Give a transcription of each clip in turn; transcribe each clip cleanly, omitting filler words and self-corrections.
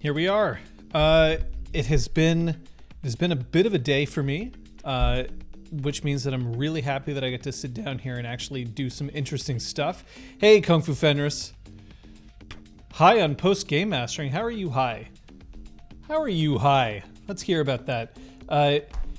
Here we are. It has been a bit of a day for me, which means that I'm really happy that I get to sit down here and actually do some interesting stuff. Hey, Kung Fu Fenris. Hi on Post Game Mastering. How are you? Hi. How are you? Hi. Let's hear about that.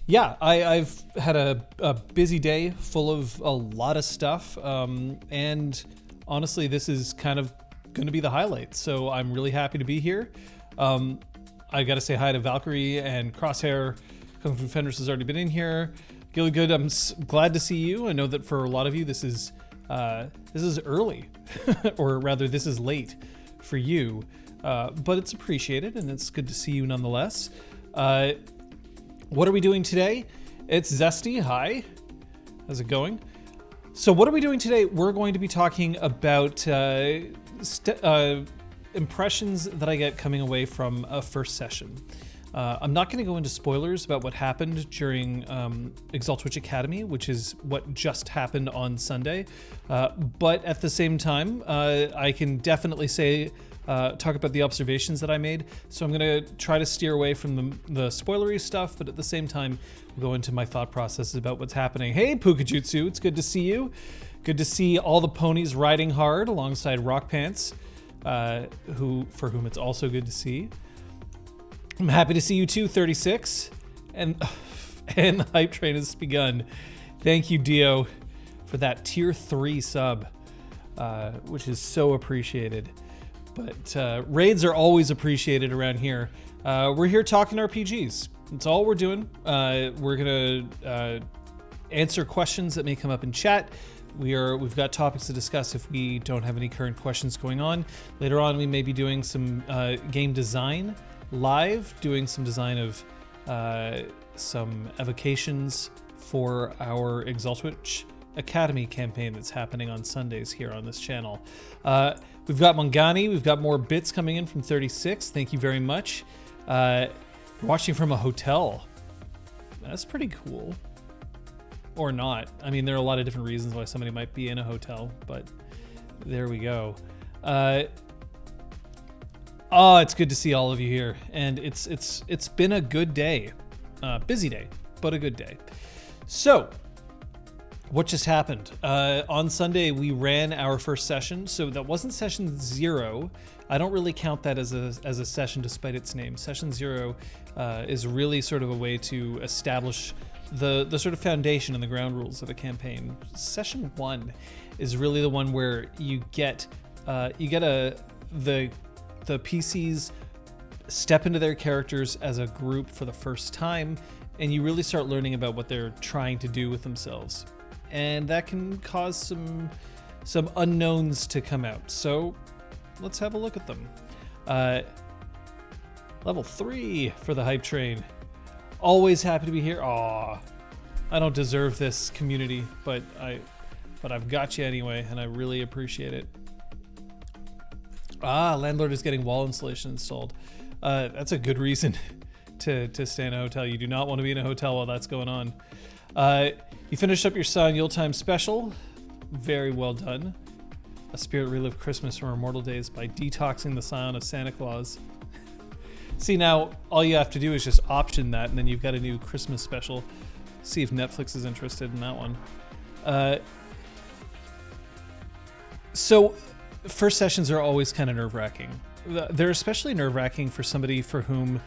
Yeah, I've had a busy day full of a lot of stuff, and honestly, this is kind of going to be the highlight. So I'm really happy to be here. I got to say hi to Valkyrie and Crosshair. Kung Fu Fenris has already been in here. Gillygood, I'm glad to see you. I know that for a lot of you, this is early, or rather, this is late for you, but it's appreciated and it's good to see you nonetheless. What are we doing today? It's Zesty. Hi. How's it going? So what are we doing today? We're going to be talking about impressions that I get coming away from a first session. I'm not going to go into spoilers about what happened during ExalTwitch Academy, which is what just happened on Sunday. But at the same time, I can definitely say, talk about the observations that I made. So I'm going to try to steer away from the spoilery stuff, but at the same time, we'll go into my thought processes about what's happening. Hey, Pukajutsu, it's good to see you. Good to see all the ponies riding hard alongside Rock Pants, for whom it's also good to see. I'm happy to see you too, 36, and the hype train has begun. Thank you, Dio, for that tier 3 sub, which is so appreciated. But raids are always appreciated around here. We're here talking RPGs. That's all we're doing. We're gonna answer questions that may come up in chat. We've got topics to discuss if we don't have any current questions going on. Later on, we may be doing some game design live, doing some design of some evocations for our ExalTwitch Academy campaign that's happening on Sundays here on this channel. We've got Mangani, we've got more bits coming in from 36. Thank you very much. Watching from a hotel. That's pretty cool. Or not. I mean, there are a lot of different reasons why somebody might be in a hotel, but there we go. Oh, it's good to see all of you here, and it's been a good day, busy day, but a good day. So, what just happened? On Sunday, we ran our first session, so that wasn't session 0. I don't really count that as a session, despite its name. Session 0 is really sort of a way to establish the sort of foundation and the ground rules of a campaign. Session 1 is really the one where you get the PCs step into their characters as a group for the first time, and you really start learning about what they're trying to do with themselves. And that can cause some unknowns to come out. So let's have a look at them. Level 3 for the hype train. Always happy to be here. Aw, I don't deserve this community, but I've got you anyway, and I really appreciate it. Landlord is getting wall insulation installed. That's a good reason to stay in a hotel. You do not want to be in a hotel while that's going on. You finished up your Sun Yuletime special. Very well done. A spirit relive Christmas from immortal days by detoxing the scion of Santa Claus. See, now all you have to do is just option that, and then you've got a new Christmas special. See if Netflix is interested in that one. So first sessions are always kind of nerve-wracking. They're especially nerve-wracking for somebody for whom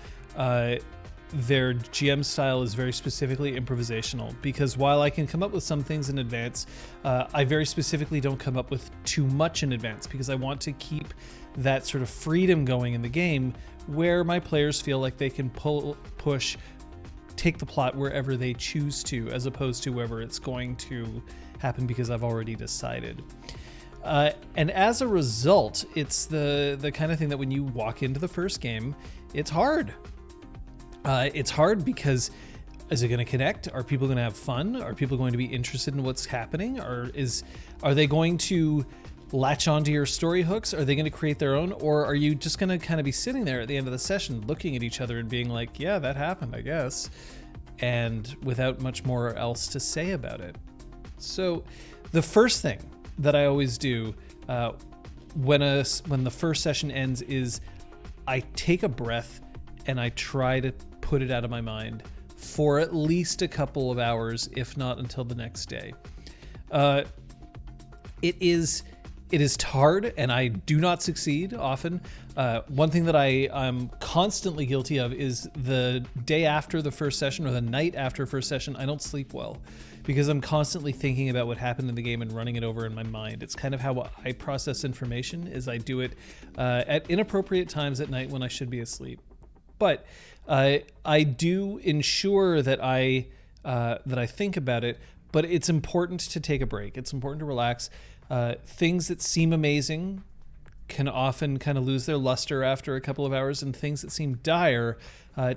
their GM style is very specifically improvisational, because while I can come up with some things in advance, I very specifically don't come up with too much in advance, because I want to keep that sort of freedom going in the game where my players feel like they can push, take the plot wherever they choose to, as opposed to wherever it's going to happen because I've already decided. And as a result, it's the kind of thing that when you walk into the first game, it's hard. It's hard because is it going to connect? Are people going to have fun? Are people going to be interested in what's happening? Are they going to latch onto your story hooks? Are they going to create their own? Or are you just going to kind of be sitting there at the end of the session looking at each other and being like, yeah, that happened, I guess, and without much more else to say about it? So the first thing that I always do when the first session ends is I take a breath and I try to put it out of my mind for at least a couple of hours, if not until the next day. It is hard, and I do not succeed often. One thing that I'm constantly guilty of is the day after the first session or the night after first session, I don't sleep well because I'm constantly thinking about what happened in the game and running it over in my mind. It's kind of how I process information, is I do it at inappropriate times at night when I should be asleep. But I do ensure that I think about it, but it's important to take a break. It's important to relax. Things that seem amazing can often kind of lose their luster after a couple of hours, and things that seem dire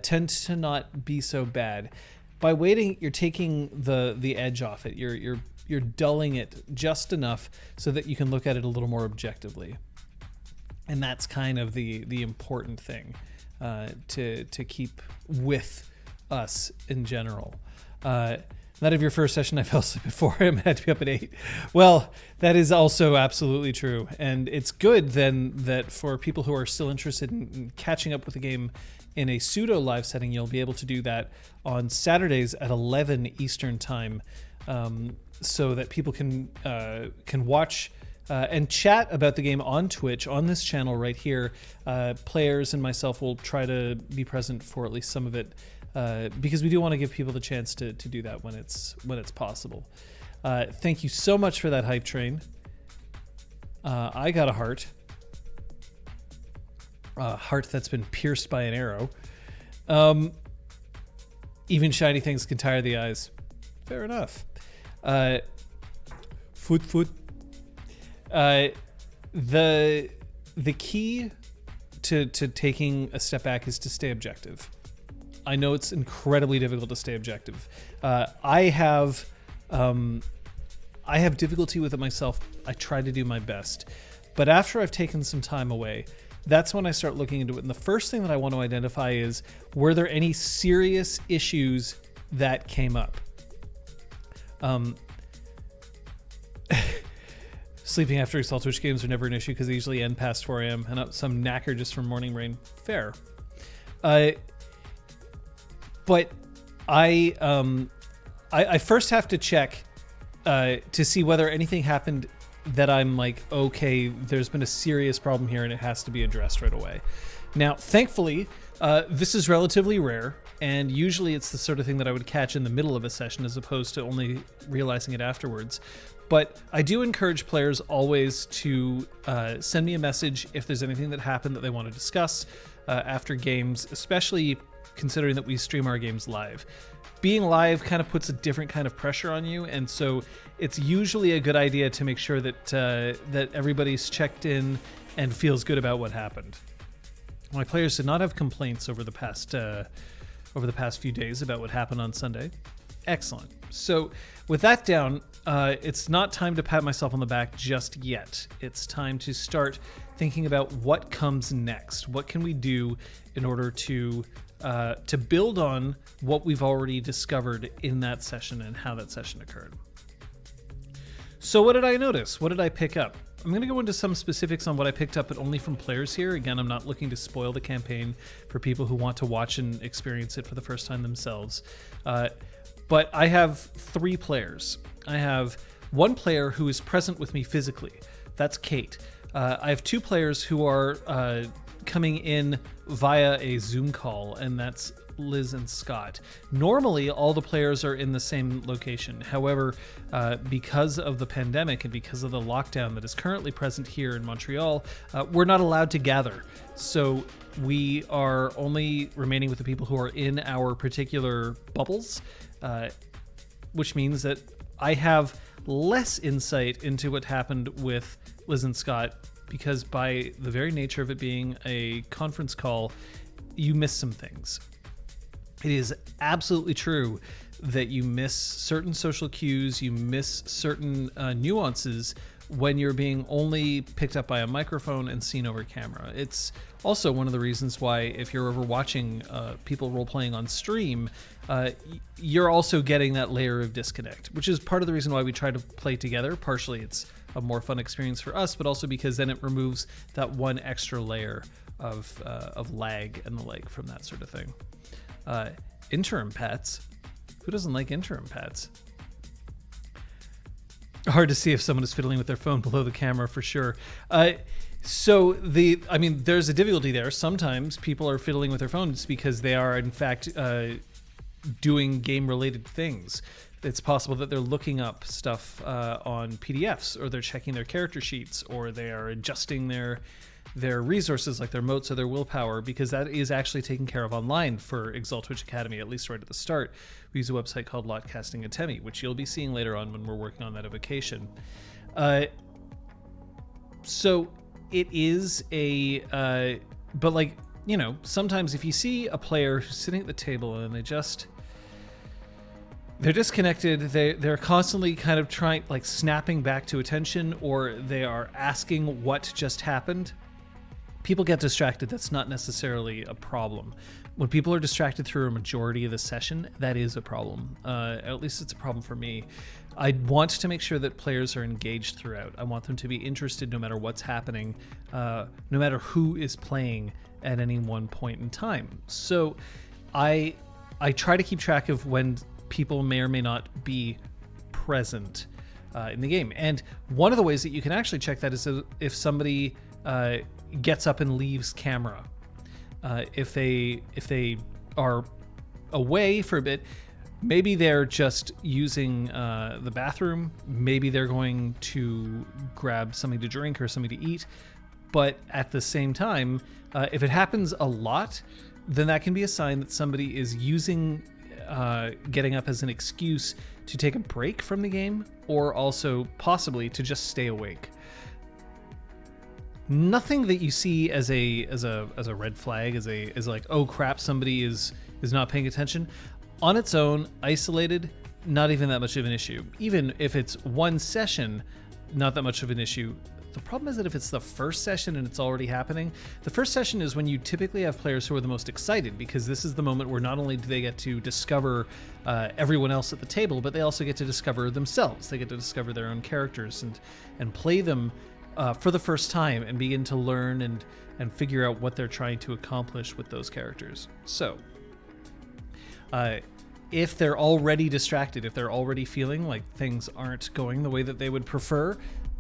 tend to not be so bad. By waiting, you're taking the edge off it. You're dulling it just enough so that you can look at it a little more objectively, and that's kind of the important thing to keep with us in general. Night of your first session, I fell asleep at 4 a.m. and had to be up at 8. Well, that is also absolutely true. And it's good then that for people who are still interested in catching up with the game in a pseudo live setting, you'll be able to do that on Saturdays at 11 Eastern time, so that people can watch and chat about the game on Twitch, on this channel right here. Players and myself will try to be present for at least some of it, because we do want to give people the chance to do that when it's possible. Thank you so much for that hype train. I got a heart that's been pierced by an arrow. Even shiny things can tire the eyes. Fair enough. Foot. The key to taking a step back is to stay objective. I know it's incredibly difficult to stay objective. I have difficulty with it myself. I try to do my best. But after I've taken some time away, that's when I start looking into it. And the first thing that I want to identify is, were there any serious issues that came up? Sleeping after ExalTwitch games are never an issue because they usually end past 4 a.m. and some knacker just from morning rain. Fair. But I first have to check to see whether anything happened that I'm like, okay, there's been a serious problem here and it has to be addressed right away. Now, thankfully, this is relatively rare, and usually it's the sort of thing that I would catch in the middle of a session as opposed to only realizing it afterwards. But I do encourage players always to send me a message if there's anything that happened that they want to discuss after games, especially considering that we stream our games live. Being live kind of puts a different kind of pressure on you, and so it's usually a good idea to make sure that that everybody's checked in and feels good about what happened. My players did not have complaints over the past few days about what happened on Sunday. Excellent. So with that down, it's not time to pat myself on the back just yet. It's time to start thinking about what comes next. What can we do in order to build on what we've already discovered in that session and how that session occurred. So what did I notice? What did I pick up? I'm going to go into some specifics on what I picked up, but only from players here. Again, I'm not looking to spoil the campaign for people who want to watch and experience it for the first time themselves. But I have 3 players. I have one player who is present with me physically. That's Kate. I have 2 players who are coming in via a Zoom call, and that's Liz and Scott. Normally, all the players are in the same location. However, because of the pandemic and because of the lockdown that is currently present here in Montreal, we're not allowed to gather. So we are only remaining with the people who are in our particular bubbles, which means that I have less insight into what happened with Liz and Scott, because by the very nature of it being a conference call, you miss some things. It is absolutely true that you miss certain social cues, you miss certain nuances when you're being only picked up by a microphone and seen over camera. It's also one of the reasons why, if you're ever watching people role-playing on stream, you're also getting that layer of disconnect, which is part of the reason why we try to play together. Partially, it's a more fun experience for us, but also because then it removes that one extra layer of lag and the like from that sort of thing. Interim pets. Who doesn't like interim pets? Hard to see if someone is fiddling with their phone below the camera for sure. So there's a difficulty there. Sometimes people are fiddling with their phones because they are in fact doing game-related things. It's possible that they're looking up stuff on PDFs, or they're checking their character sheets, or they are adjusting their resources like their motes or their willpower, because that is actually taken care of online for ExalTwitch Academy, at least right at the start. We use a website called Lotcasting Atemi, which you'll be seeing later on when we're working on that evocation. So it is but like, you know, sometimes if you see a player who's sitting at the table and they're disconnected, they're constantly kind of trying, like, snapping back to attention, or they are asking what just happened. People get distracted. That's not necessarily a problem. When people are distracted through a majority of the session, that is a problem. At least it's a problem for me. I want to make sure that players are engaged throughout. I want them to be interested no matter what's happening, no matter who is playing at any one point in time. So I try to keep track of when people may or may not be present in the game. And one of the ways that you can actually check that is if somebody gets up and leaves camera. If they are away for a bit, maybe they're just using the bathroom, maybe they're going to grab something to drink or something to eat. But at the same time, if it happens a lot, then that can be a sign that somebody is using getting up as an excuse to take a break from the game, or also possibly to just stay awake. Nothing that you see as a red flag, as like, oh crap, somebody is not paying attention. On its own, isolated, not even that much of an issue. Even if it's one session, not that much of an issue. The problem is that if it's the first session and it's already happening, the first session is when you typically have players who are the most excited, because this is the moment where not only do they get to discover everyone else at the table, but they also get to discover themselves. They get to discover their own characters and play them for the first time and begin to learn and figure out what they're trying to accomplish with those characters. So if they're already distracted, if they're already feeling like things aren't going the way that they would prefer,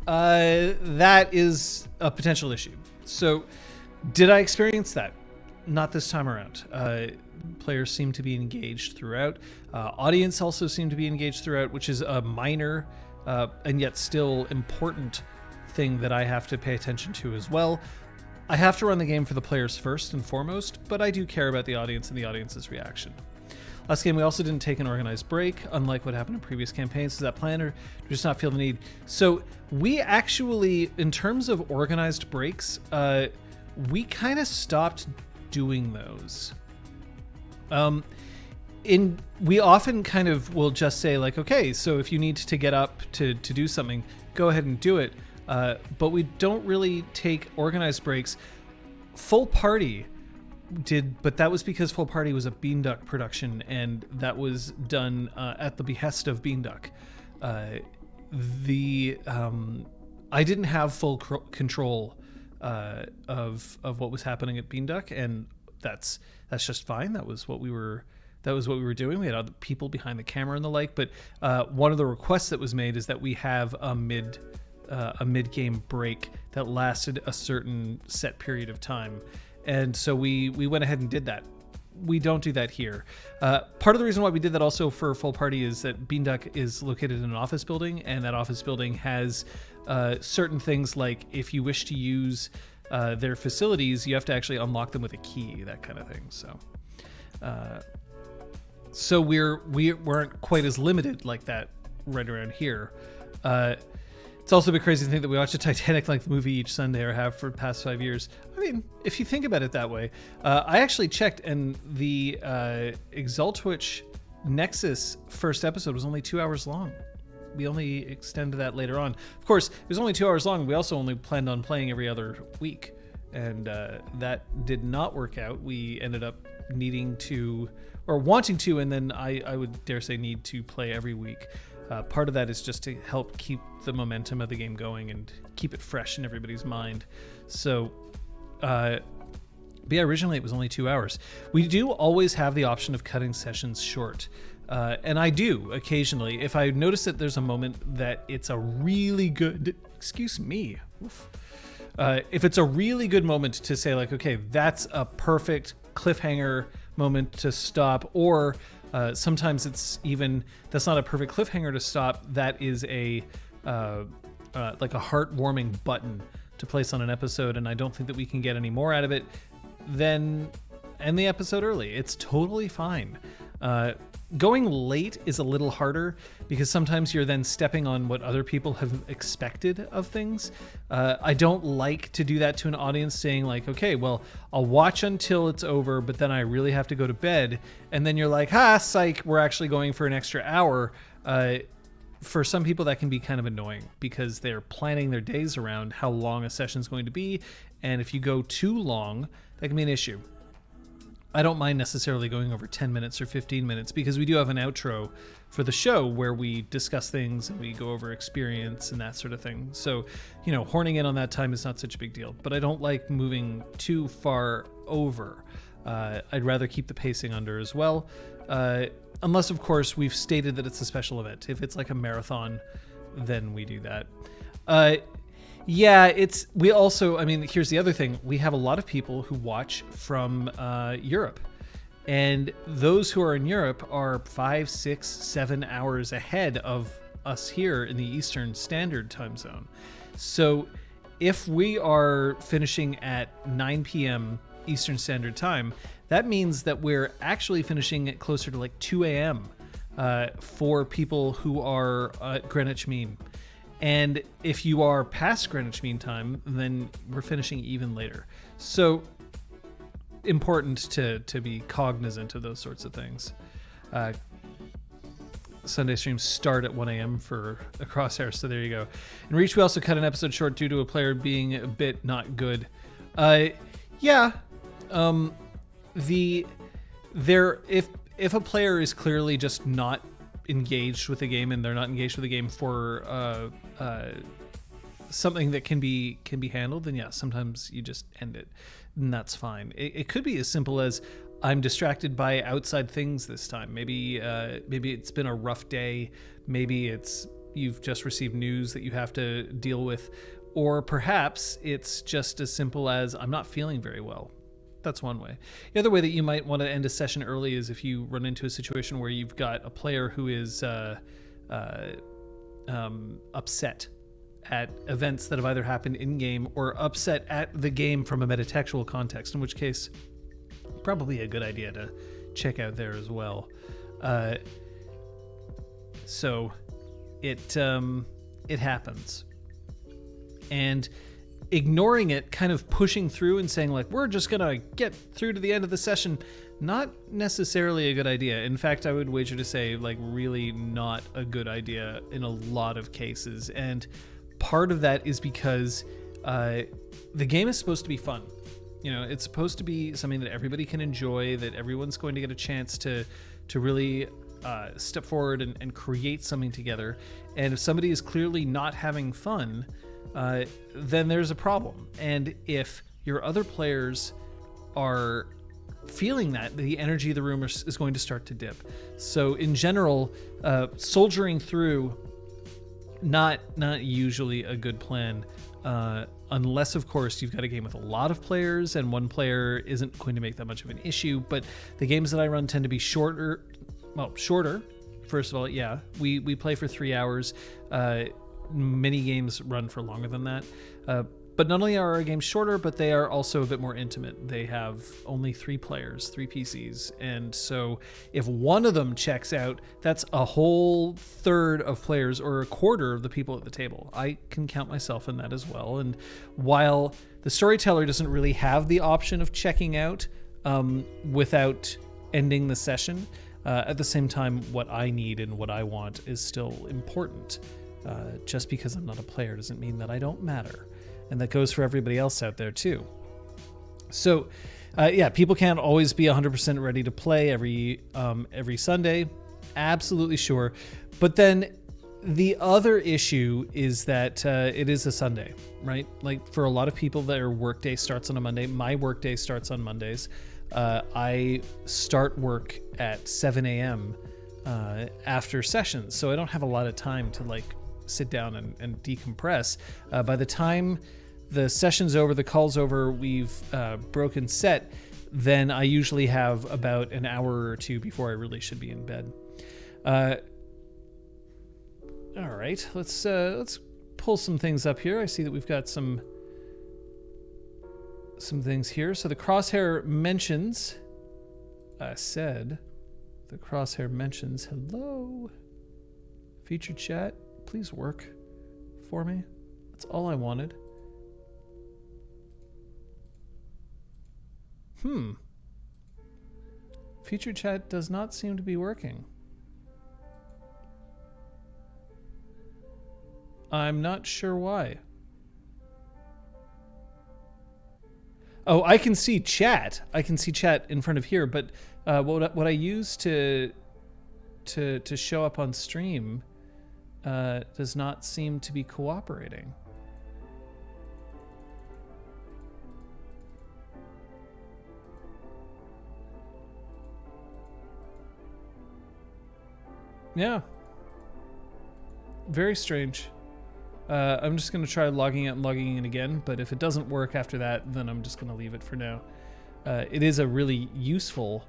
that is a potential issue. So did I experience that? Not this time around. Players seem to be engaged throughout. Audience also seem to be engaged throughout, which is a minor and yet still important thing that I have to pay attention to as well. I have to run the game for the players first and foremost, but I do care about the audience and the audience's reaction. Last game, we also didn't take an organized break, unlike what happened in previous campaigns. Does that plan, or do you just not feel the need? So we actually, in terms of organized breaks, we kind of stopped doing those. We often kind of will just say, like, okay, so if you need to get up to do something, go ahead and do it. But we don't really take organized breaks. Full Party did, but that was because Full Party was a Beanduck production, and that was done at the behest of Beanduck. I didn't have full control of what was happening at Beanduck, and that's just fine. That was what we were doing. We had other people behind the camera and the like. But one of the requests that was made is that we have a mid-game break that lasted a certain set period of time. And so we went ahead and did that. We don't do that here. Part of the reason why we did that also for Full Party is that Beanduck is located in an office building, and that office building has certain things like if you wish to use their facilities, you have to actually unlock them with a key, that kind of thing. So we weren't quite as limited like that right around here. It's also a bit crazy to think that we watch a Titanic-length movie each Sunday, or have for the past 5 years. I mean, if you think about it that way. I actually checked, and the ExalTwitch Nexus first episode was only 2 hours long. We only extended that later on. Of course, it was only 2 hours long. We also only planned on playing every other week, and that did not work out. We ended up needing to, or wanting to, and then I would dare say need to play every week. Part of that is just to help keep the momentum of the game going and keep it fresh in everybody's mind. So But yeah, originally it was only 2 hours. We do always have the option of cutting sessions short. And I do occasionally. If I notice that there's a moment that it's a really good, excuse me. If it's a really good moment to say like, okay, that's a perfect cliffhanger moment to stop, or sometimes it's even, that's not a perfect cliffhanger to stop. That is a, like a heartwarming button to place on an episode. And I don't think that we can get any more out of it, then end the episode early. It's totally fine. Going late is a little harder because sometimes you're then stepping on what other people have expected of things. I don't like to do that to an audience, saying like, okay, well, I'll watch until it's over, but then I really have to go to bed. And then you're like, psych, we're actually going for an extra hour. For some people that can be kind of annoying because they're planning their days around how long a session is going to be. And if you go too long, that can be an issue. I don't mind necessarily going over 10 minutes or 15 minutes because we do have an outro for the show where we discuss things and we go over experience and that sort of thing. So, horning in on that time is not such a big deal, but I don't like moving too far over. I'd rather keep the pacing under as well. Unless, of course, we've stated that it's a special event. If it's like a marathon, then we do that. Yeah, we also, here's the other thing. We have a lot of people who watch from Europe. And those who are in Europe are 5, 6, 7 hours ahead of us here in the Eastern Standard Time Zone. So if we are finishing at 9 p.m. Eastern Standard Time, that means that we're actually finishing at closer to like 2 a.m. For people who are at Greenwich Mean. And if you are past Greenwich Mean Time, then we're finishing even later. So important to be cognizant of those sorts of things. Sunday streams start at 1 a.m. for a Crosshair, so there you go. In Reach, we also cut an episode short due to a player being a bit not good. If a player is clearly just not engaged with the game and they're not engaged with the game for something that can be handled, then yeah, sometimes you just end it, and that's fine. It could be as simple as I'm distracted by outside things this time. Maybe it's been a rough day. Maybe it's you've just received news that you have to deal with, or perhaps it's just as simple as I'm not feeling very well. That's one way. The other way that you might want to end a session early is if you run into a situation where you've got a player who is upset at events that have either happened in-game or upset at the game from a metatextual context, in which case probably a good idea to check out there as well. So it happens. And ignoring it, kind of pushing through and saying like, we're just gonna get through to the end of the session, not necessarily a good idea. In fact, I would wager to say like really not a good idea in a lot of cases. And part of that is because the game is supposed to be fun. It's supposed to be something that everybody can enjoy, that everyone's going to get a chance to really step forward and create something together. And if somebody is clearly not having fun, then there's a problem. And if your other players are feeling that, the energy of the room is going to start to dip. So in general, soldiering through, not usually a good plan, unless of course you've got a game with a lot of players and one player isn't going to make that much of an issue. But the games that I run tend to be shorter. First of all, yeah, we play for 3 hours. Many games run for longer than that. But not only are our games shorter, but they are also a bit more intimate. They have only 3 players, 3 PCs. And so if one of them checks out, that's a whole third of players or a quarter of the people at the table. I can count myself in that as well. And while the storyteller doesn't really have the option of checking out without ending the session, at the same time, what I need and what I want is still important. Just because I'm not a player doesn't mean that I don't matter. And that goes for everybody else out there too. So, people can't always be 100% ready to play every Sunday. Absolutely sure. But then The other issue is that it is a Sunday, right? Like for a lot of people, their workday starts on a Monday. My workday starts on Mondays. I start work at 7 a.m. After sessions, so I don't have a lot of time to like sit down and decompress. By the time the session's over, the call's over, we've broken set, then I usually have about an hour or two before I really should be in bed. All right, let's pull some things up here. I see that we've got some things here. So the crosshair mentions, the crosshair mentions, hello, featured chat, please work for me. That's all I wanted. Featured chat does not seem to be working. I'm not sure why. Oh, I can see chat. I can see chat in front of here, but what I use to show up on stream does not seem to be cooperating. Yeah. Very strange. I'm just going to try logging out and logging in again, but if it doesn't work after that, then I'm just going to leave it for now. It is a really useful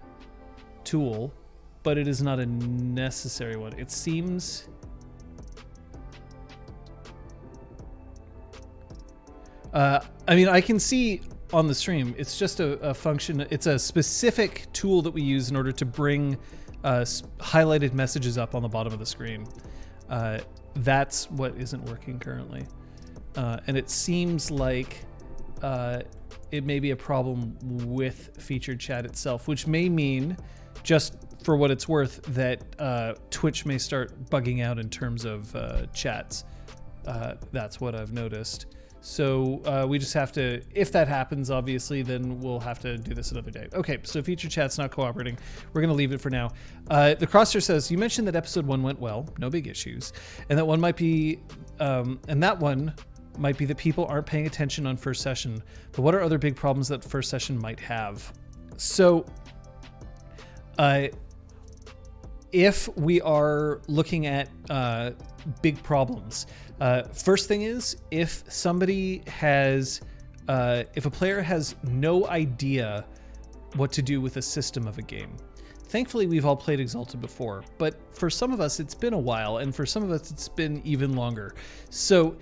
tool, but it is not a necessary one. It seems... I mean, I can see on the stream, it's just a function, it's a specific tool that we use in order to bring highlighted messages up on the bottom of the screen. That's what isn't working currently. And it seems like it may be a problem with featured chat itself, which may mean, just for what it's worth, that Twitch may start bugging out in terms of chats. That's what I've noticed. So we just have to, if that happens, obviously, then we'll have to do this another day. Okay, so featured chat's not cooperating. We're going to leave it for now. The Crosshair says, you mentioned that episode 1 went well, no big issues, and that one might be, that people aren't paying attention on first session. But what are other big problems that first session might have? So, if we are looking at big problems, first thing is, if somebody has, if a player has no idea what to do with a system of a game. Thankfully, we've all played Exalted before, but for some of us, it's been a while, and for some of us, it's been even longer. So,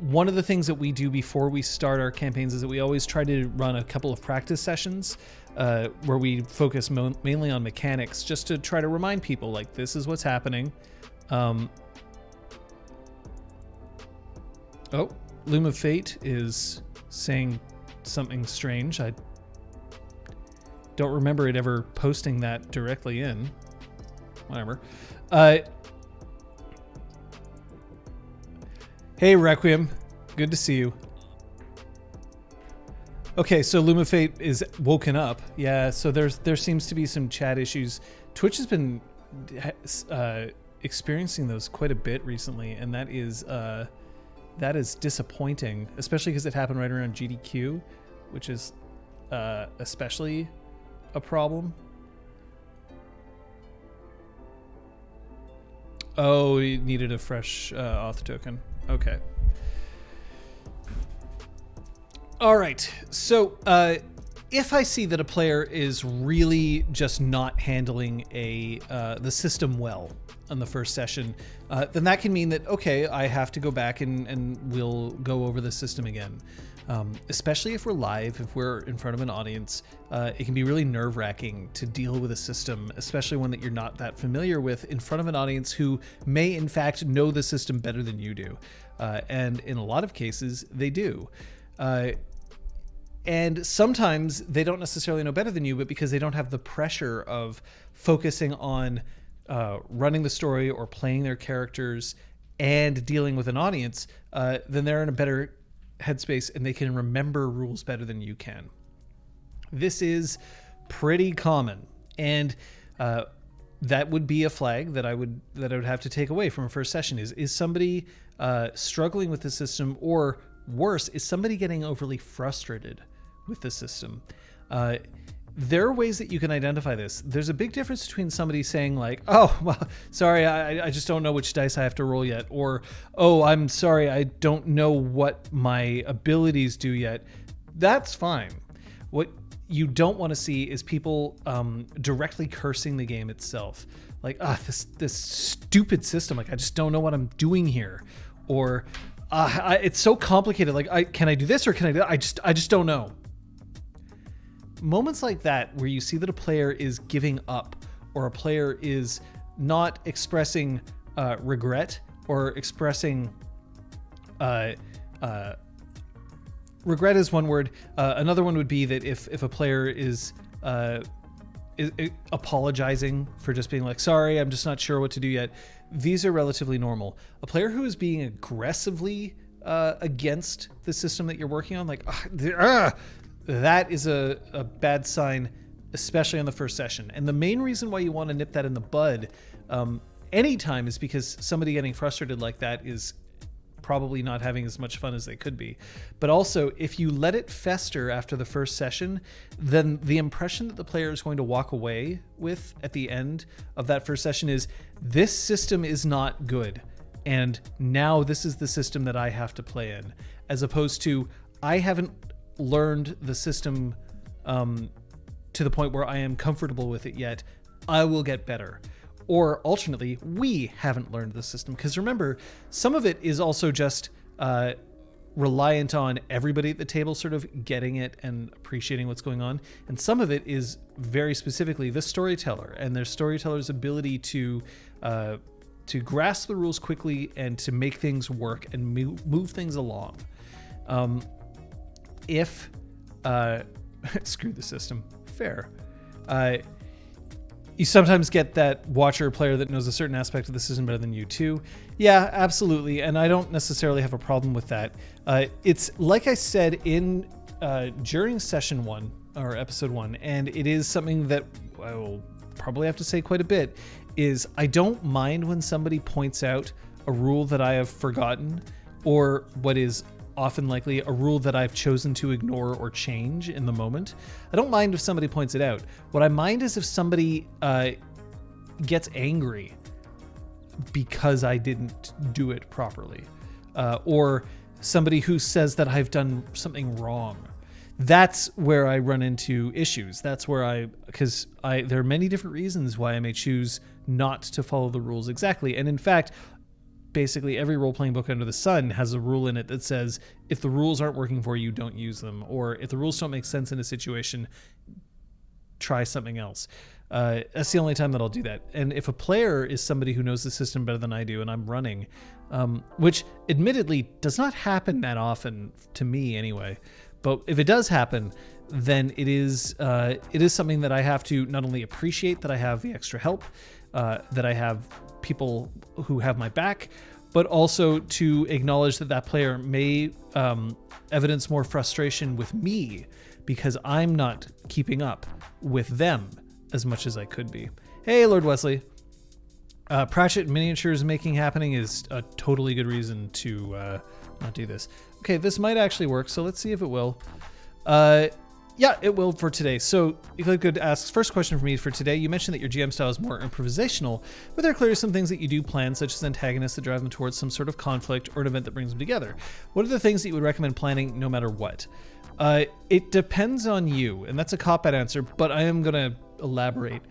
one of the things that we do before we start our campaigns is that we always try to run a couple of practice sessions where we focus mainly on mechanics, just to try to remind people, like, this is what's happening. Oh, Loom of Fate is saying something strange. I don't remember it ever posting that directly in. Whatever. Hey, Requiem. Good to see you. Okay, so Loom of Fate is woken up. Yeah, so there seems to be some chat issues. Twitch has been experiencing those quite a bit recently, and that is disappointing, especially because it happened right around GDQ, which is especially a problem. Oh, you needed a fresh auth token. Okay. All right. So if I see that a player is really just not handling the system well on the first session, then that can mean that, okay, I have to go back and we'll go over the system again. Especially if we're live, if we're in front of an audience, it can be really nerve-wracking to deal with a system, especially one that you're not that familiar with, in front of an audience who may in fact know the system better than you do. And in a lot of cases, they do. And sometimes they don't necessarily know better than you, but because they don't have the pressure of focusing on running the story or playing their characters and dealing with an audience, then they're in a better headspace and they can remember rules better than you can. This is pretty common. And that would be a flag that I would have to take away from a first session. Is somebody struggling with the system, or worse, is somebody getting overly frustrated with the system? There are ways that you can identify this. There's a big difference between somebody saying like, oh, well, sorry, I just don't know which dice I have to roll yet. Or, oh, I'm sorry, I don't know what my abilities do yet. That's fine. What you don't want to see is people directly cursing the game itself. Like, this stupid system. Like, I just don't know what I'm doing here. Or, it's so complicated. Like, can I do this or can I do that? I just don't know. Moments like that where you see that a player is giving up, or a player is not expressing regret, or expressing regret is one word. Another one would be that if a player is apologizing for just being like, sorry, I'm just not sure what to do yet. These are relatively normal. A player who is being aggressively against the system that you're working on, like, that is a bad sign, especially on the first session. And the main reason why you want to nip that in the bud anytime is because somebody getting frustrated like that is probably not having as much fun as they could be. But also, if you let it fester after the first session, then the impression that the player is going to walk away with at the end of that first session is, this system is not good, and now this is the system that I have to play in, as opposed to, I haven't learned the system to the point where I am comfortable with it yet. I will get better. Or alternately, we haven't learned the system. Because remember, some of it is also just reliant on everybody at the table sort of getting it and appreciating what's going on. And some of it is very specifically the storyteller and their storyteller's ability to grasp the rules quickly and to make things work and move things along. If screw the system, fair. You sometimes get that watcher or player that knows a certain aspect of the system better than you too. Yeah, absolutely. And I don't necessarily have a problem with that. It's like I said in during session 1 or episode 1, and it is something that I will probably have to say quite a bit, is I don't mind when somebody points out a rule that I have forgotten, or what is often likely a rule that I've chosen to ignore or change in the moment. I don't mind if somebody points it out. What I mind is if somebody gets angry because I didn't do it properly, or somebody who says that I've done something wrong. That's where I run into issues. That's where because there are many different reasons why I may choose not to follow the rules exactly. And in fact, basically every role-playing book under the sun has a rule in it that says, if the rules aren't working for you, don't use them. Or if the rules don't make sense in a situation, try something else. That's the only time that I'll do that. And if a player is somebody who knows the system better than I do and I'm running, which admittedly does not happen that often to me anyway, but if it does happen, then it is something that I have to not only appreciate that I have the extra help, that I have people who have my back, but also to acknowledge that player may evidence more frustration with me because I'm not keeping up with them as much as I could be. Hey, Lord Wesley. Pratchett miniatures making happening is a totally good reason to not do this. Okay, this might actually work, so let's see if it will. Yeah, it will for today. So Good asks, first question for me for today. You mentioned that your GM style is more improvisational, but there are clearly some things that you do plan, such as antagonists that drive them towards some sort of conflict or an event that brings them together. What are the things that you would recommend planning no matter what? It depends on you, and that's a cop-out answer, but I am going to elaborate.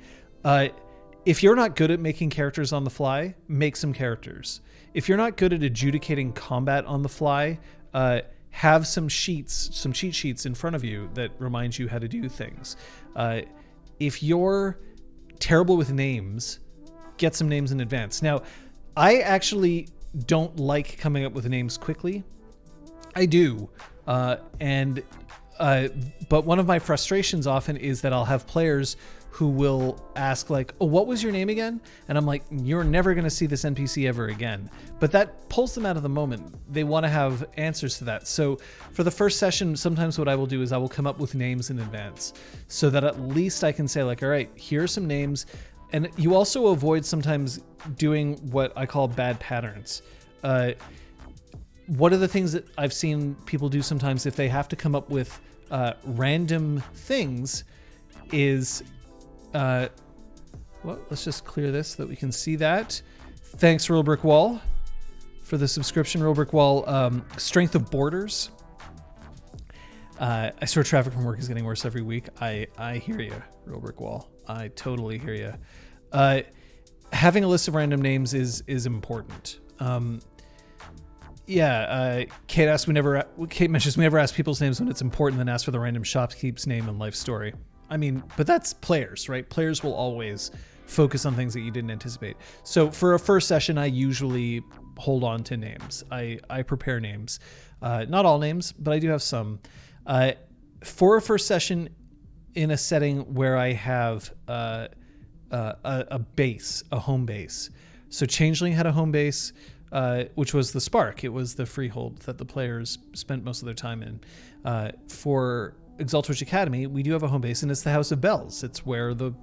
If you're not good at making characters on the fly, make some characters. If you're not good at adjudicating combat on the fly, have some cheat sheets in front of you that remind you how to do things. If you're terrible with names, get some names in advance. Now, I actually don't like coming up with names quickly. I do. But one of my frustrations often is that I'll have players who will ask like, oh, what was your name again? And I'm like, you're never going to see this NPC ever again. But that pulls them out of the moment. They want to have answers to that. So for the first session, sometimes what I will do is I will come up with names in advance so that at least I can say like, all right, here are some names. And you also avoid sometimes doing what I call bad patterns. One of the things that I've seen people do sometimes if they have to come up with random things is, well, let's just clear this so that we can see that. Thanks, Real Brick Wall, for the subscription. Real Brick Wall, strength of borders. I swear traffic from work is getting worse every week. I hear you, Real Brick Wall. I totally hear you. Having a list of random names is important. Kate mentions we never ask people's names when it's important, then ask for the random shopkeep's name and life story. I mean, but that's players, right? Players will always focus on things that you didn't anticipate. So for a first session, I usually hold on to names. I prepare names. Not all names, but I do have some. For a first session in a setting where I have a base, a home base. So Changeling had a home base, which was the Spark. It was the freehold that the players spent most of their time in. For ExalTwitch Academy, we do have a home base, and it's the House of Bells. It's where the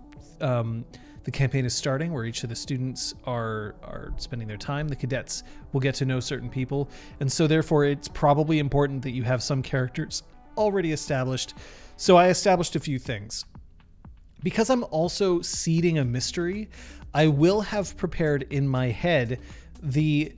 campaign is starting, where each of the students are spending their time. The cadets will get to know certain people, and so therefore it's probably important that you have some characters already established. So I established a few things. Because I'm also seeding a mystery, I will have prepared in my head the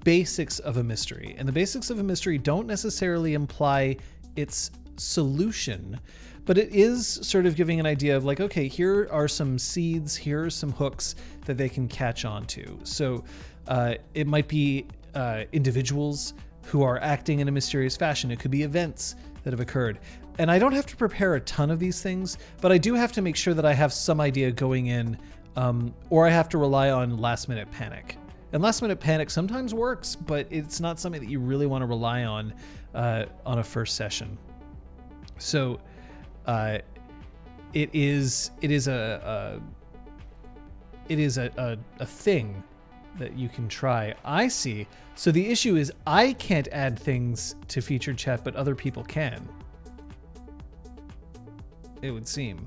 basics of a mystery. And the basics of a mystery don't necessarily imply its solution, but it is sort of giving an idea of like, okay, here are some seeds, here are some hooks that they can catch on to. So it might be individuals who are acting in a mysterious fashion. It could be events that have occurred. And I don't have to prepare a ton of these things, but I do have to make sure that I have some idea going in, or I have to rely on last minute panic. And last minute panic sometimes works, but it's not something that you really want to rely on a first session. So it is a thing that you can try. I see. So the issue is I can't add things to featured chat, but other people can. It would seem.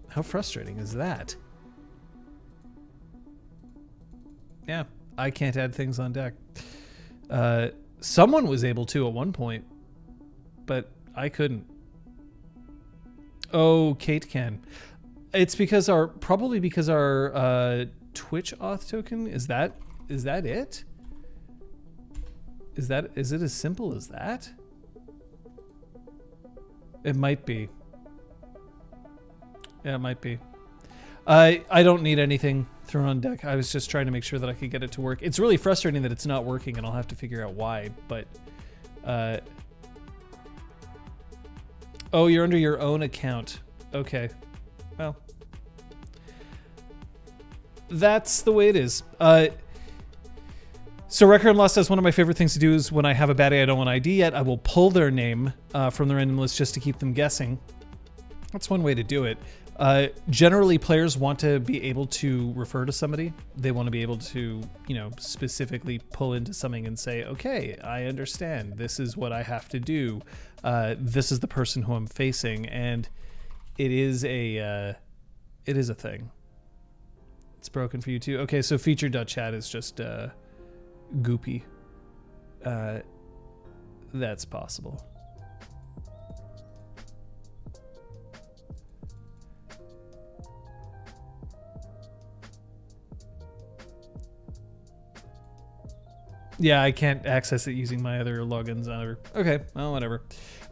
How frustrating is that? Yeah, I can't add things on deck. Someone was able to at one point, but I couldn't. Oh, Kate can. It's because our Twitch auth token, is that it? Is it as simple as that? It might be. Yeah, it might be. I don't need anything thrown on deck. I was just trying to make sure that I could get it to work. It's really frustrating that it's not working, and I'll have to figure out why, but oh, you're under your own account. Okay. Well, that's the way it is. So Record Lost says, one of my favorite things to do is when I have a baddie I don't want ID yet, I will pull their name from the random list just to keep them guessing. That's one way to do it. Generally, players want to be able to refer to somebody. They want to be able to, specifically pull into something and say, okay, I understand. This is what I have to do. This is the person who I'm facing. And it is a thing. It's broken for you too. Okay, so featured.chat is just goopy. That's possible. Yeah, I can't access it using my other logins either. Okay, well, whatever.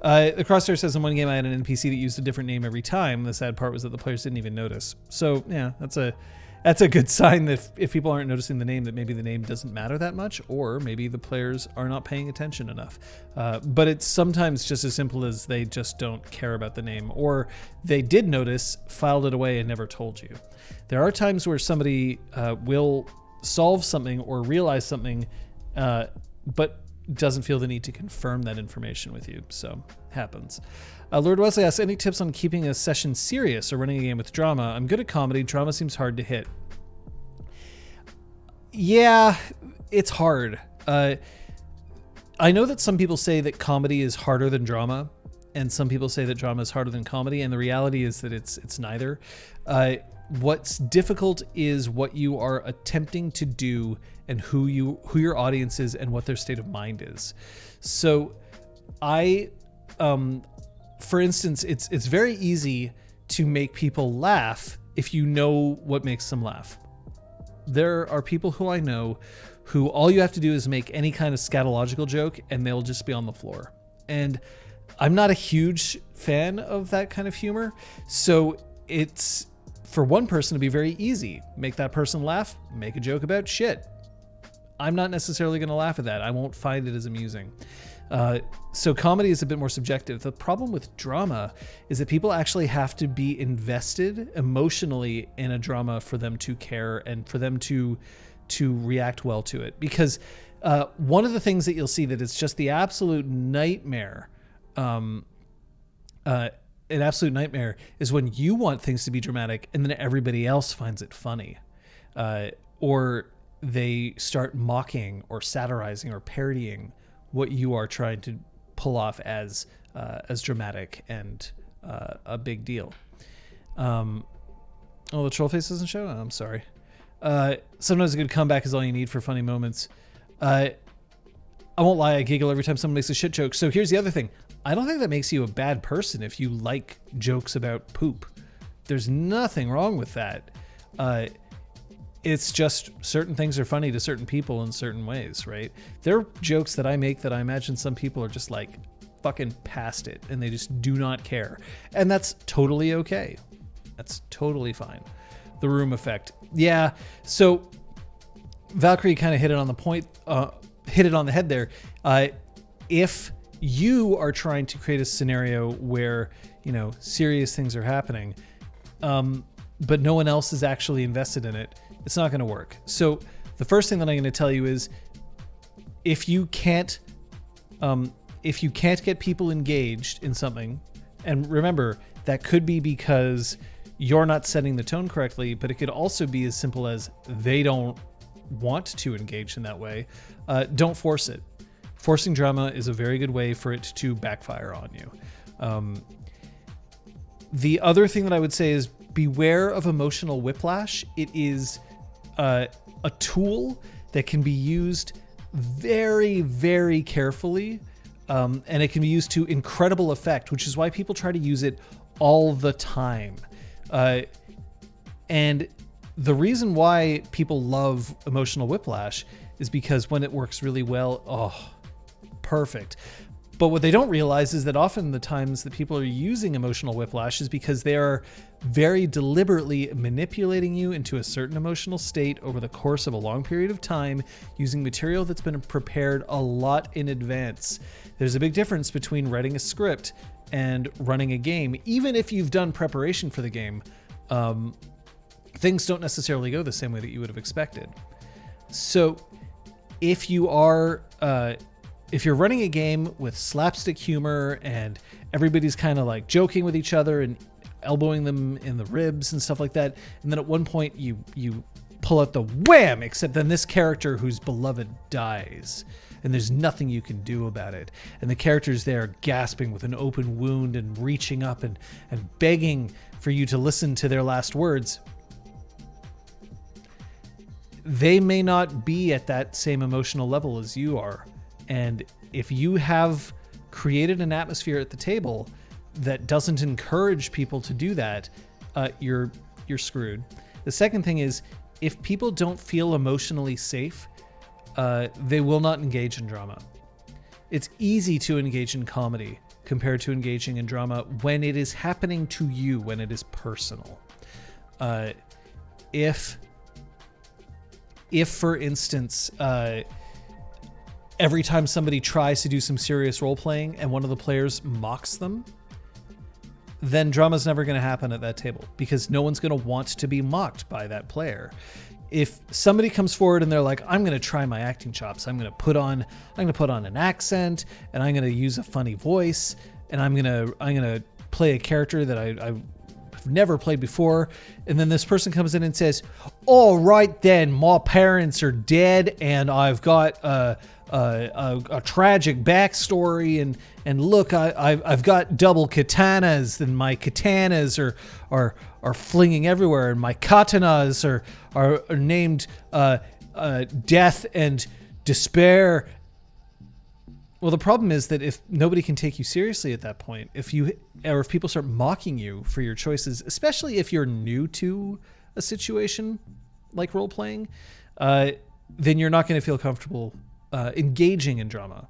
The Crosshair says in one game I had an NPC that used a different name every time. The sad part was that the players didn't even notice. So yeah, that's a good sign that if people aren't noticing the name, that maybe the name doesn't matter that much, or maybe the players are not paying attention enough. But it's sometimes just as simple as they just don't care about the name, or they did notice, filed it away, and never told you. There are times where somebody will solve something or realize something, but doesn't feel the need to confirm that information with you. So happens. Lord Wesley asks, any tips on keeping a session serious or running a game with drama? I'm good at comedy. Drama seems hard to hit. Yeah, it's hard. I know that some people say that comedy is harder than drama, and some people say that drama is harder than comedy, and the reality is that it's neither. What's difficult is what you are attempting to do and who your audience is and what their state of mind is. So for instance, it's very easy to make people laugh if you know what makes them laugh. There are people who I know who all you have to do is make any kind of scatological joke and they'll just be on the floor. And I'm not a huge fan of that kind of humor. So it's, for one person, to be very easy. Make that person laugh, make a joke about shit. I'm not necessarily going to laugh at that. I won't find it as amusing. So comedy is a bit more subjective. The problem with drama is that people actually have to be invested emotionally in a drama for them to care and for them to react well to it. Because one of the things that you'll see that it's just the absolute nightmare, an absolute nightmare, is when you want things to be dramatic and then everybody else finds it funny, or they start mocking or satirizing or parodying what you are trying to pull off as dramatic and a big deal. The troll face doesn't show? Oh, I'm sorry. Sometimes a good comeback is all you need for funny moments. I won't lie, I giggle every time someone makes a shit joke. So here's the other thing. I don't think that makes you a bad person if you like jokes about poop. There's nothing wrong with that. It's just certain things are funny to certain people in certain ways, right? There are jokes that I make that I imagine some people are just like fucking past it and they just do not care. And that's totally okay. That's totally fine. The room effect. Yeah. So Valkyrie kind of hit it on the point, hit it on the head there. If you are trying to create a scenario where, serious things are happening, but no one else is actually invested in it, it's not going to work. So the first thing that I'm going to tell you is if you can't get people engaged in something, and remember, that could be because you're not setting the tone correctly, but it could also be as simple as they don't want to engage in that way. Don't force it. Forcing drama is a very good way for it to backfire on you. The other thing that I would say is beware of emotional whiplash. It is a tool that can be used very, very carefully, and it can be used to incredible effect, which is why people try to use it all the time. And the reason why people love emotional whiplash is because when it works really well, perfect. But what they don't realize is that often the times that people are using emotional whiplash is because they are very deliberately manipulating you into a certain emotional state over the course of a long period of time using material that's been prepared a lot in advance. There's a big difference between writing a script and running a game. Even if you've done preparation for the game, things don't necessarily go the same way that you would have expected. So if you are... if you're running a game with slapstick humor and everybody's kind of like joking with each other and elbowing them in the ribs and stuff like that, and then at one point you pull out the wham, except then this character who's beloved dies and there's nothing you can do about it, and the character's there gasping with an open wound and reaching up and begging for you to listen to their last words, they may not be at that same emotional level as you are. And if you have created an atmosphere at the table that doesn't encourage people to do that, you're screwed. The second thing is, if people don't feel emotionally safe, they will not engage in drama. It's easy to engage in comedy compared to engaging in drama when it is happening to you, when it is personal. If for instance, every time somebody tries to do some serious role-playing and one of the players mocks them, then drama's never going to happen at that table because no one's going to want to be mocked by that player. If somebody comes forward and they're like, I'm going to try my acting chops, I'm going to put on an accent and I'm going to use a funny voice and I'm going to play a character that I've never played before. And then this person comes in and says, all right, then my parents are dead and I've got a tragic backstory. And look, I've got double katanas and my katanas are flinging everywhere. And my katanas are named death and despair. Well, the problem is that if nobody can take you seriously at that point, if people start mocking you for your choices, especially if you're new to a situation like role playing, then you're not going to feel comfortable engaging in drama.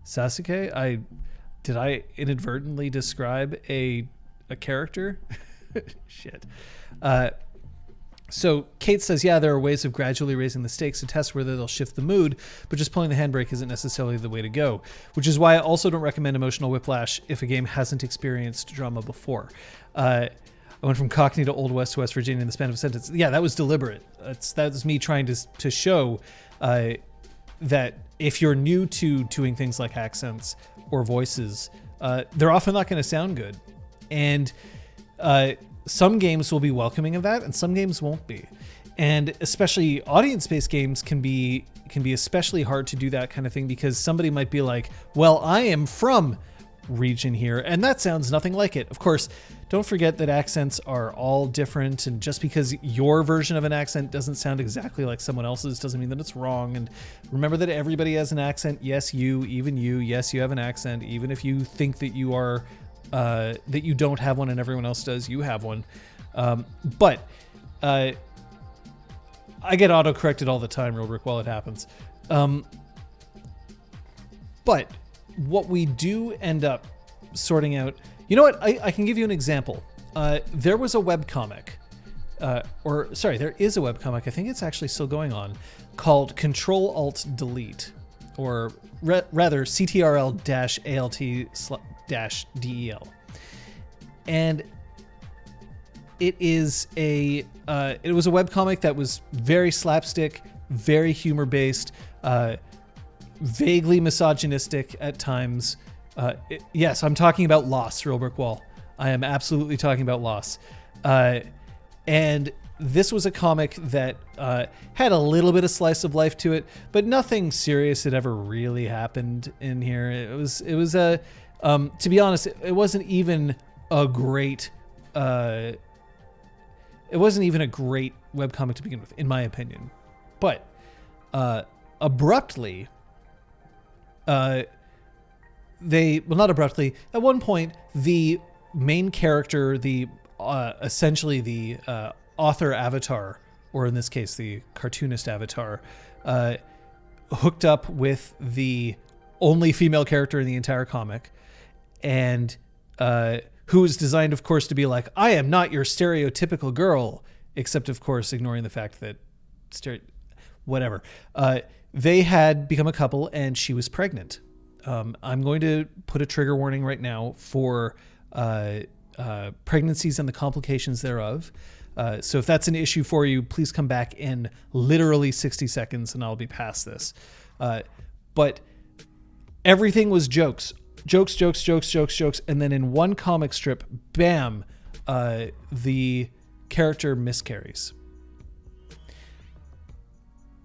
Sasuke, did I inadvertently describe a character? Shit. So Kate says, yeah, there are ways of gradually raising the stakes to test whether they'll shift the mood, but just pulling the handbrake isn't necessarily the way to go, which is why I also don't recommend emotional whiplash if a game hasn't experienced drama before. I went from Cockney to Old West to West Virginia in the span of a sentence. Yeah, that was deliberate. That was me trying to show that if you're new to doing things like accents or voices, they're often not going to sound good. And some games will be welcoming of that and some games won't be. And especially audience-based games can be especially hard to do that kind of thing because somebody might be like, well, I am from region here and that sounds nothing like it. Of course, don't forget that accents are all different, and just because your version of an accent doesn't sound exactly like someone else's doesn't mean that it's wrong. And remember that everybody has an accent. Yes, even you, yes, you have an accent. Even if you think that you are that you don't have one and everyone else does, you have one. But I get auto-corrected all the time, real Rick, while it happens. But what we do end up sorting out... You know what? I can give you an example. There was a webcomic, there is a webcomic, I think it's actually still going on, called Control-Alt-Delete, or rather CTRL-ALT/DEL. And it was a webcomic that was very slapstick, very humor-based, vaguely misogynistic at times. Yes, I'm talking about Loss, Real Brick Wall. I am absolutely talking about Loss. And this was a comic that had a little bit of slice of life to it, but nothing serious had ever really happened in here. It was to be honest, it wasn't even a great webcomic to begin with, in my opinion. But abruptly, not abruptly, at one point, the main character, essentially the author avatar, or in this case, the cartoonist avatar, hooked up with the only female character in the entire comic, and who is designed, of course, to be like, I am not your stereotypical girl, except, of course, ignoring the fact that whatever. They had become a couple, and she was pregnant. I'm going to put a trigger warning right now for pregnancies and the complications thereof. So if that's an issue for you, please come back in literally 60 seconds and I'll be past this. But everything was jokes. Jokes. And then in one comic strip, bam, the character miscarries.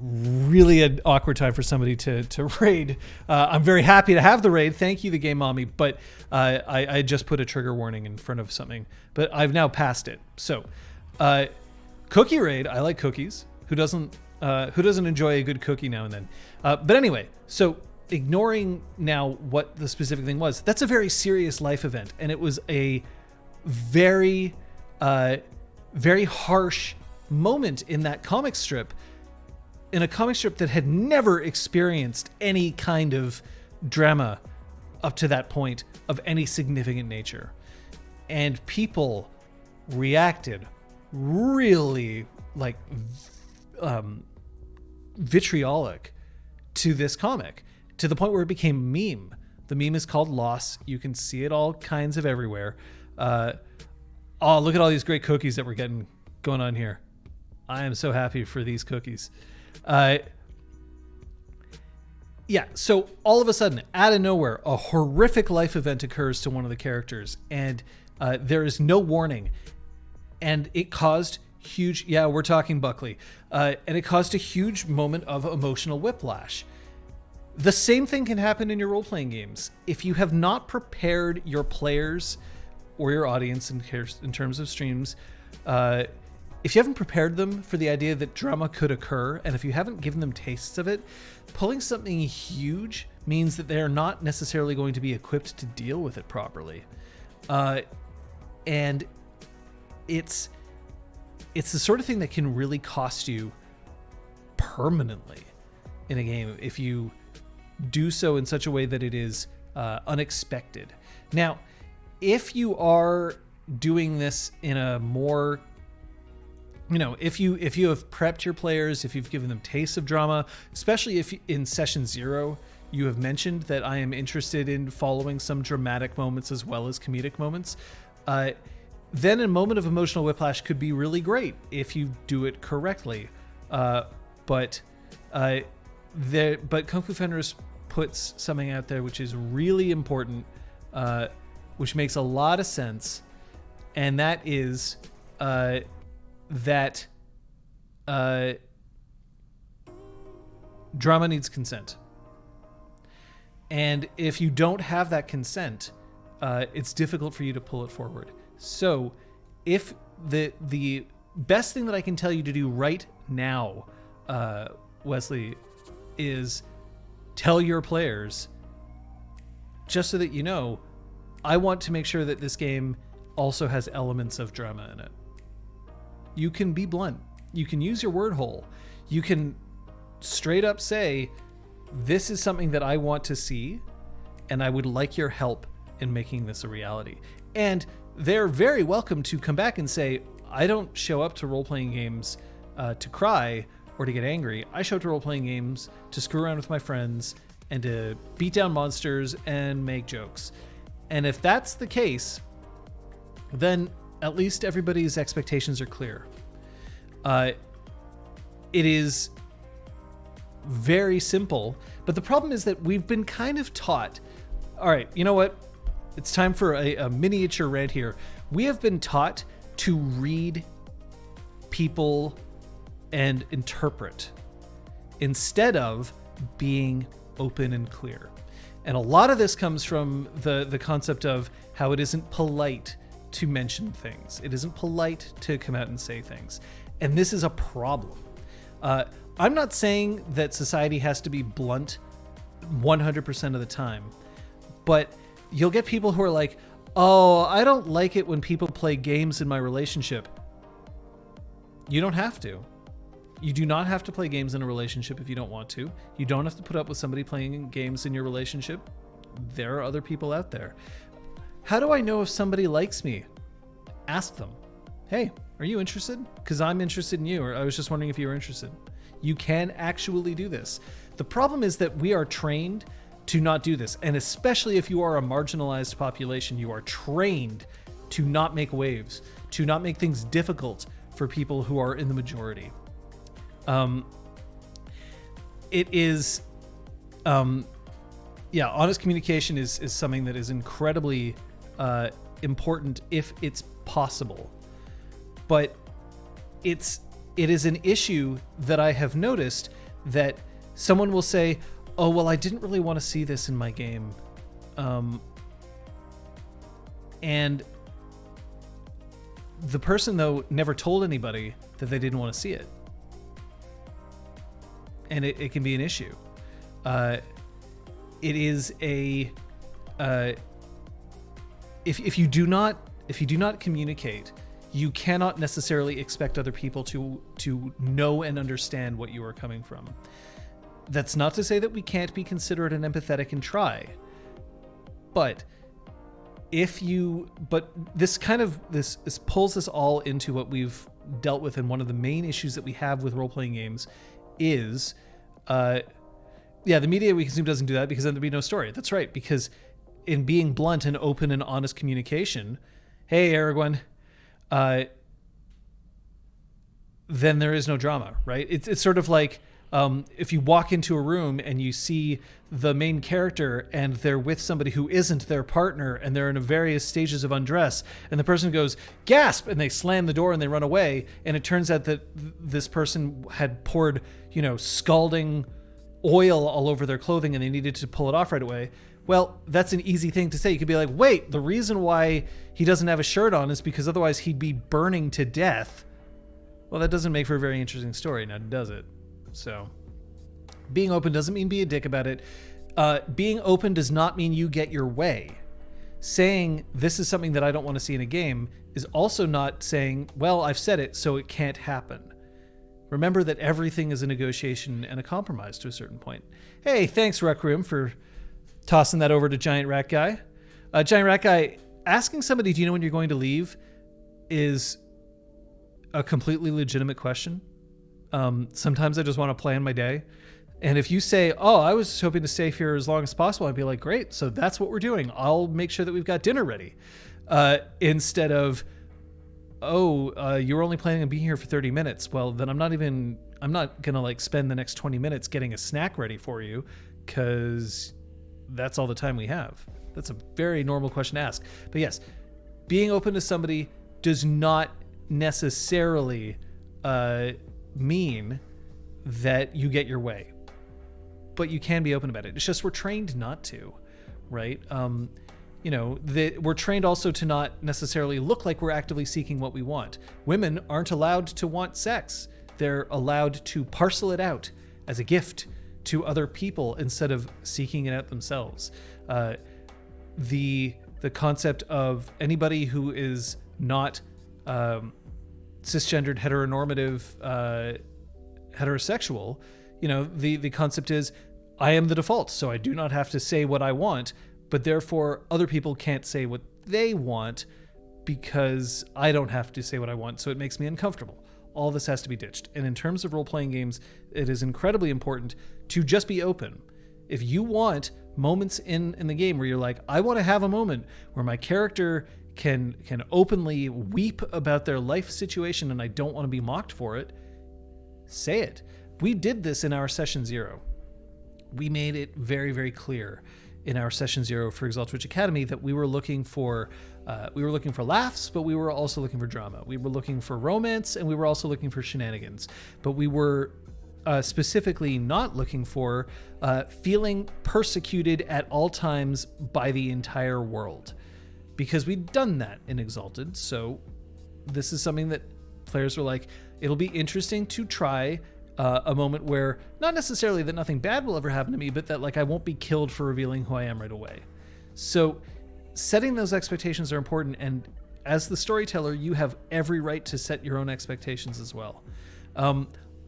Really an awkward time for somebody to raid. I'm very happy to have the raid. Thank you, the Game Mommy. But I just put a trigger warning in front of something. But I've now passed it. So, cookie raid. I like cookies. Who doesn't enjoy a good cookie now and then? But anyway, so ignoring now what the specific thing was, that's a very serious life event, and it was a very, very harsh moment in that comic strip. In a comic strip that had never experienced any kind of drama up to that point of any significant nature. And people reacted really vitriolic to this comic, to the point where it became a meme. The meme is called Loss. You can see it all kinds of everywhere. Oh, look at all these great cookies that we're getting going on here. I am so happy for these cookies. So all of a sudden, out of nowhere, a horrific life event occurs to one of the characters, and There is no warning. And it caused huge, yeah, we're talking Buckley. And it caused a huge moment of emotional whiplash. The same thing can happen in your role-playing games. If you have not prepared your players or your audience in terms of streams, if you haven't prepared them for the idea that drama could occur, and if you haven't given them tastes of it, pulling something huge means that they're not necessarily going to be equipped to deal with it properly. And it's the sort of thing that can really cost you permanently in a game if you do so in such a way that it is unexpected. Now, if you are doing this in a more, if you have prepped your players, if you've given them tastes of drama, especially if in session 0 you have mentioned that I am interested in following some dramatic moments as well as comedic moments, then a moment of emotional whiplash could be really great if you do it correctly. But Kung Fu Fenris puts something out there which is really important, which makes a lot of sense, and that is that drama needs consent. And if you don't have that consent, it's difficult for you to pull it forward. So if the best thing that I can tell you to do right now, Wesley, is tell your players, just so that you know, I want to make sure that this game also has elements of drama in it. You can be blunt. You can use your word hole. You can straight up say, this is something that I want to see, and I would like your help in making this a reality. And they're very welcome to come back and say, I don't show up to role-playing games to cry or to get angry. I show up to role-playing games to screw around with my friends and to beat down monsters and make jokes. And if that's the case, then at least everybody's expectations are clear. It is very simple, but the problem is that we've been kind of taught, all right, you know what? It's time for a miniature rant here. We have been taught to read people and interpret instead of being open and clear. And a lot of this comes from the concept of how it isn't polite to mention things. It isn't polite to come out and say things. And this is a problem. I'm not saying that society has to be blunt 100% of the time, but you'll get people who are like, oh, I don't like it when people play games in my relationship. You don't have to. You do not have to play games in a relationship if you don't want to. You don't have to put up with somebody playing games in your relationship. There are other people out there. How do I know if somebody likes me? Ask them. Hey, are you interested? Because I'm interested in you, or I was just wondering if you were interested. You can actually do this. The problem is that we are trained to not do this. And especially if you are a marginalized population, you are trained to not make waves, to not make things difficult for people who are in the majority. It is, honest communication is something that is incredibly important if it's possible. But it is an issue that I have noticed that someone will say, oh, well, I didn't really want to see this in my game. And the person, though, never told anybody that they didn't want to see it. And it can be an issue. It is a... If you do not communicate, you cannot necessarily expect other people to know and understand what you are coming from. That's not to say that we can't be considerate and empathetic and try. But this pulls us all into what we've dealt with, and one of the main issues that we have with role-playing games is, the media we consume doesn't do that, because then there'd be no story. That's right, because in being blunt and open and honest communication, hey, Aragorn, then there is no drama, right? It's sort of like, If you walk into a room and you see the main character and they're with somebody who isn't their partner and they're in various stages of undress, and the person goes, gasp, and they slam the door and they run away, and it turns out that this person had poured, scalding oil all over their clothing and they needed to pull it off right away. Well, that's an easy thing to say. You could be like, wait, the reason why he doesn't have a shirt on is because otherwise he'd be burning to death. Well, that doesn't make for a very interesting story, now does it? So, being open doesn't mean be a dick about it. Being open does not mean you get your way. Saying this is something that I don't want to see in a game is also not saying, well, I've said it, so it can't happen. Remember that everything is a negotiation and a compromise to a certain point. Hey, thanks, Requiem, for tossing that over to Giant Rat Guy. Giant Rat Guy, asking somebody, do you know when you're going to leave, is a completely legitimate question. Sometimes I just want to plan my day. And if you say, oh, I was hoping to stay here as long as possible, I'd be like, great, so that's what we're doing. I'll make sure that we've got dinner ready. Instead of, you're only planning on being here for 30 minutes. Well, then I'm not going to spend the next 20 minutes getting a snack ready for you, because that's all the time we have. That's a very normal question to ask. But yes, being open to somebody does not necessarily mean that you get your way, but you can be open about it. It's just we're trained not to, right? We're trained also to not necessarily look like we're actively seeking what we want. Women aren't allowed to want sex. They're allowed to parcel it out as a gift to other people instead of seeking it out themselves. The concept of anybody who is not cisgendered, heteronormative, heterosexual, the concept is, I am the default, so I do not have to say what I want, but therefore other people can't say what they want because I don't have to say what I want, so it makes me uncomfortable. All this has to be ditched. And in terms of role-playing games, it is incredibly important to just be open. If you want moments in the game where you're like, I want to have a moment where my character can openly weep about their life situation and I don't want to be mocked for it, say it. We did this in our session 0. We made it very, very clear in our session 0 for ExalTwitch Academy that we were looking for laughs, but we were also looking for drama. We were looking for romance, and we were also looking for shenanigans. But we were specifically not looking for feeling persecuted at all times by the entire world, because we'd done that in Exalted. So this is something that players were like, it'll be interesting to try a moment where not necessarily that nothing bad will ever happen to me, but that I won't be killed for revealing who I am right away. So setting those expectations are important, and as the storyteller, you have every right to set your own expectations as well.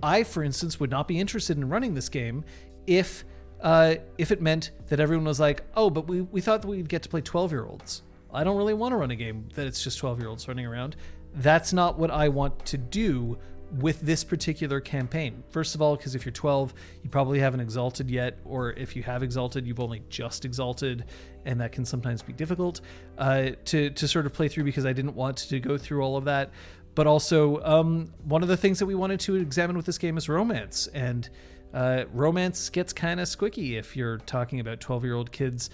I, for instance, would not be interested in running this game if it meant that everyone was like, oh, but we thought that we'd get to play 12-year-olds. I don't really want to run a game that it's just 12-year-olds running around. That's not what I want to do with this particular campaign. First of all, because if you're 12, you probably haven't exalted yet, or if you have exalted, you've only just exalted, and that can sometimes be difficult to sort of play through, because I didn't want to go through all of that. But also, one of the things that we wanted to examine with this game is romance, and romance gets kind of squicky if you're talking about 12-year-old kids.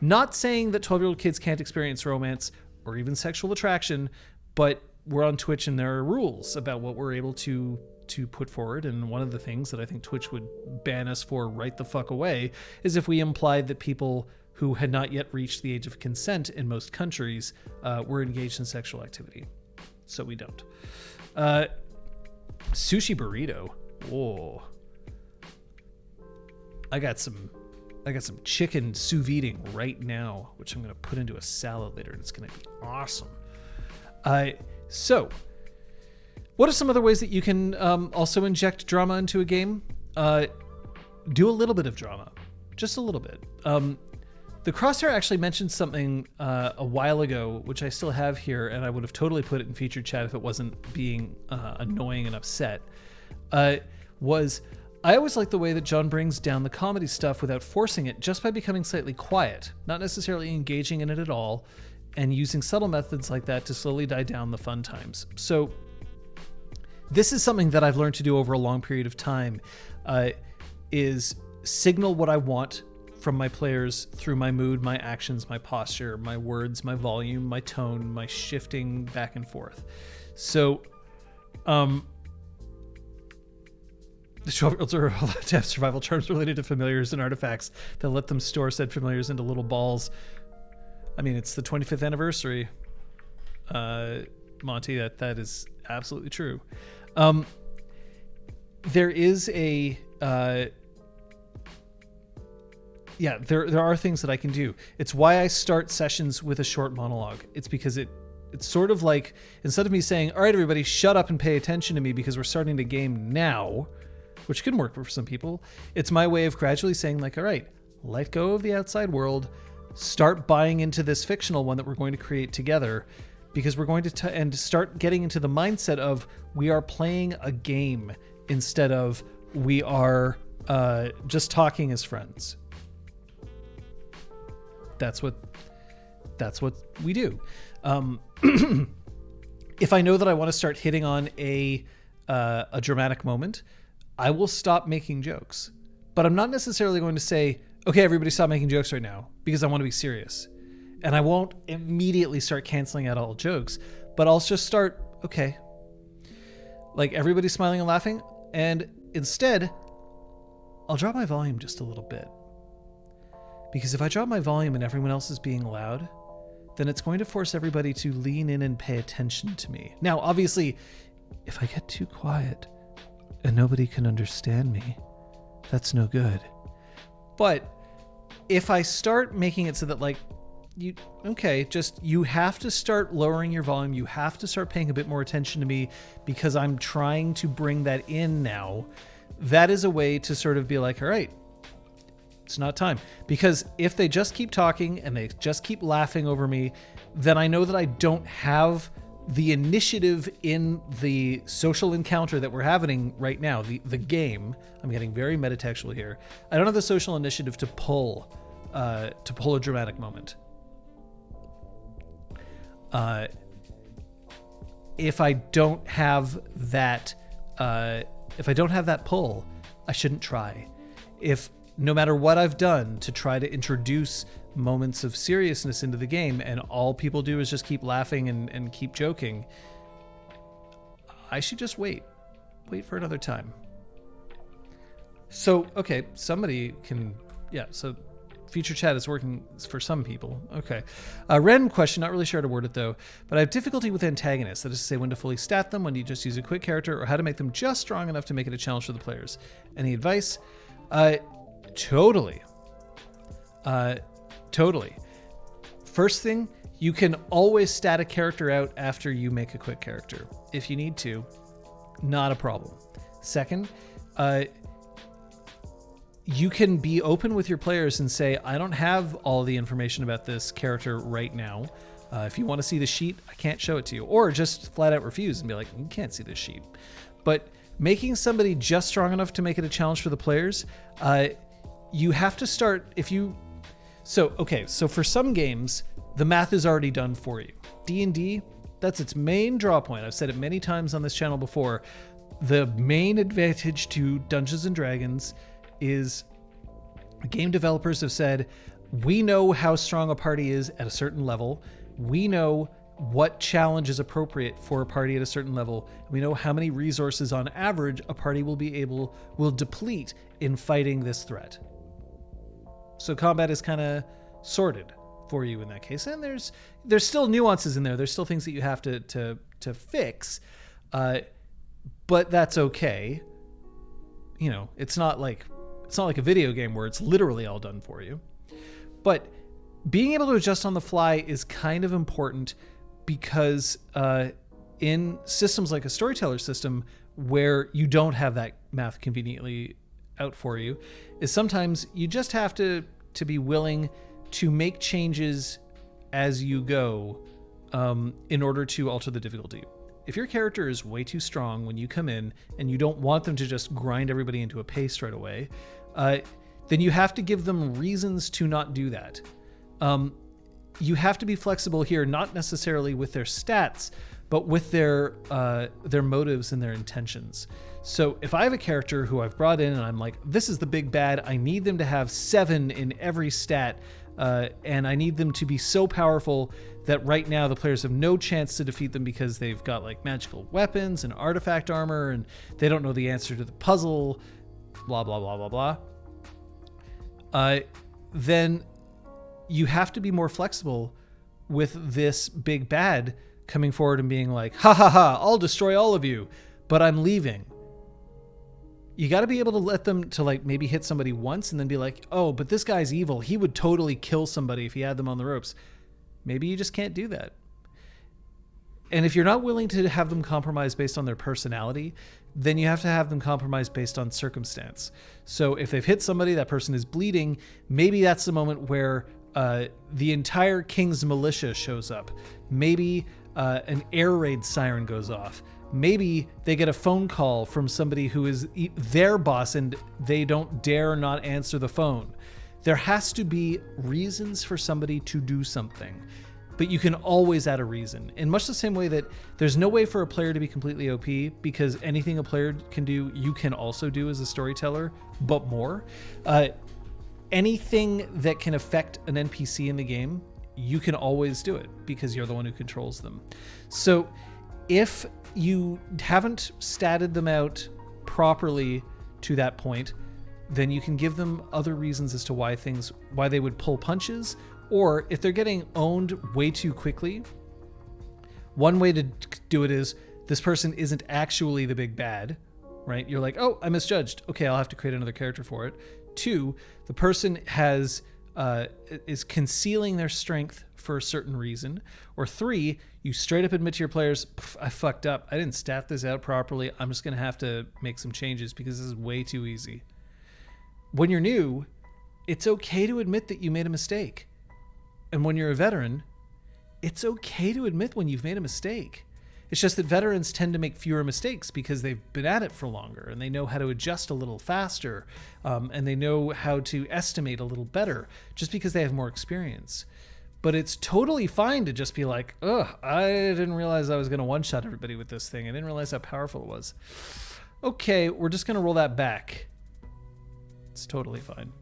Not saying that 12-year-old kids can't experience romance or even sexual attraction, but we're on Twitch and there are rules about what we're able to put forward. And one of the things that I think Twitch would ban us for right the fuck away is if we implied that people who had not yet reached the age of consent in most countries were engaged in sexual activity. So we don't. Sushi burrito. Whoa. I got some chicken sous videing right now, which I'm going to put into a salad later, and it's going to be awesome. So, what are some other ways that you can also inject drama into a game? Do a little bit of drama, just a little bit. The Crosshair actually mentioned something a while ago, which I still have here, and I would have totally put it in featured chat if it wasn't being annoying and upset. I always like the way that John brings down the comedy stuff without forcing it, just by becoming slightly quiet, not necessarily engaging in it at all, and using subtle methods like that to slowly die down the fun times. So this is something that I've learned to do over a long period of time. is signal what I want from my players through my mood, my actions, my posture, my words, my volume, my tone, my shifting back and forth. So, the 12-year-olds are allowed to have survival charms related to familiars and artifacts that let them store said familiars into little balls. I mean, it's the 25th anniversary, Monty. That is absolutely true. There is a... there are things that I can do. It's why I start sessions with a short monologue. It's because it's sort of like, instead of me saying, all right, everybody, shut up and pay attention to me because we're starting the game now, which can work for some people, it's my way of gradually saying, like, all right, let go of the outside world, start buying into this fictional one that we're going to create together, because we're going to and start getting into the mindset of we are playing a game instead of we are just talking as friends. That's what we do. If I know that I want to start hitting on a dramatic moment, I will stop making jokes. But I'm not necessarily going to say, okay, everybody stop making jokes right now, because I want to be serious. And I won't immediately start canceling out all jokes, but I'll just start, okay, like everybody's smiling and laughing, and instead, I'll drop my volume just a little bit. Because if I drop my volume and everyone else is being loud, then it's going to force everybody to lean in and pay attention to me. Now, obviously, if I get too quiet and nobody can understand me, that's no good. But if I start making it so that, like, you have to start lowering your volume, you have to start paying a bit more attention to me because I'm trying to bring that in now, that is a way to sort of be like, all right, it's not time. Because if they just keep talking and they just keep laughing over me, then I know that I don't have the initiative in the social encounter that we're having right now, the game. I'm getting very metatextual here. I don't have the social initiative to pull a dramatic moment. If I don't have that pull, I shouldn't try. No matter what I've done to try to introduce moments of seriousness into the game, and all people do is just keep laughing and keep joking, I should just wait for another time. So, okay, somebody can, so feature chat is working for some people. Okay. Random question, not really sure how to word it though, but I have difficulty with antagonists. That is to say, when to fully stat them, when you just use a quick character, or how to make them just strong enough to make it a challenge for the players. Any advice? Totally. First thing, you can always stat a character out after you make a quick character. If you need to, not a problem. Second, you can be open with your players and say, I don't have all the information about this character right now. If you want to see the sheet, I can't show it to you. Or just flat out refuse and be like, you can't see this sheet. But making somebody just strong enough to make it a challenge for the players, you have to start So for some games, the math is already done for you. D&D, that's its main draw point. I've said it many times on this channel before. The main advantage to Dungeons & Dragons is game developers have said, we know how strong a party is at a certain level. We know what challenge is appropriate for a party at a certain level. We know how many resources on average a party will deplete in fighting this threat. So combat is kind of sorted for you in that case. And there's still nuances in there. There's still things that you have to fix. But that's okay. You know, it's not like a video game where it's literally all done for you. But being able to adjust on the fly is kind of important because in systems like a storyteller system where you don't have that math conveniently out for you, is sometimes you just have to be willing to make changes as you go in order to alter the difficulty. If your character is way too strong when you come in and you don't want them to just grind everybody into a paste right away, then you have to give them reasons to not do that. you have to be flexible here, not necessarily with their stats, but with their motives and their intentions. So if I have a character who I've brought in and I'm like, this is the big bad, I need them to have 7 in every stat, and I need them to be so powerful that right now the players have no chance to defeat them because they've got like magical weapons and artifact armor and they don't know the answer to the puzzle, blah, blah, blah, blah, blah. Then you have to be more flexible with this big bad coming forward and being like, ha ha ha, I'll destroy all of you, but I'm leaving. You got to be able to let them to like maybe hit somebody once and then be like, oh, but this guy's evil. He would totally kill somebody if he had them on the ropes. Maybe you just can't do that. And if you're not willing to have them compromise based on their personality, then you have to have them compromise based on circumstance. So if they've hit somebody, that person is bleeding, maybe that's the moment where the entire King's militia shows up. Maybe an air raid siren goes off. Maybe they get a phone call from somebody who is their boss and they don't dare not answer the phone. There has to be reasons for somebody to do something, but you can always add a reason. In much the same way that there's no way for a player to be completely OP, because anything a player can do, you can also do as a storyteller, but more. Anything that can affect an NPC in the game, you can always do it because you're the one who controls them. So if you haven't statted them out properly to that point, then you can give them other reasons as to why they would pull punches, or if they're getting owned way too quickly. One way to do it is this person isn't actually the big bad, right? You're like, oh, I misjudged. Okay, I'll have to create another character for it. 2, the person is concealing their strength for a certain reason. Or 3, you straight up admit to your players, I fucked up. I didn't stat this out properly. I'm just going to have to make some changes because this is way too easy. When you're new, it's okay to admit that you made a mistake. And when you're a veteran, it's okay to admit when you've made a mistake. It's just that veterans tend to make fewer mistakes because they've been at it for longer and they know how to adjust a little faster, and they know how to estimate a little better just because they have more experience. But it's totally fine to just be like, ugh, I didn't realize I was going to one-shot everybody with this thing. I didn't realize how powerful it was. Okay, we're just going to roll that back. It's totally fine.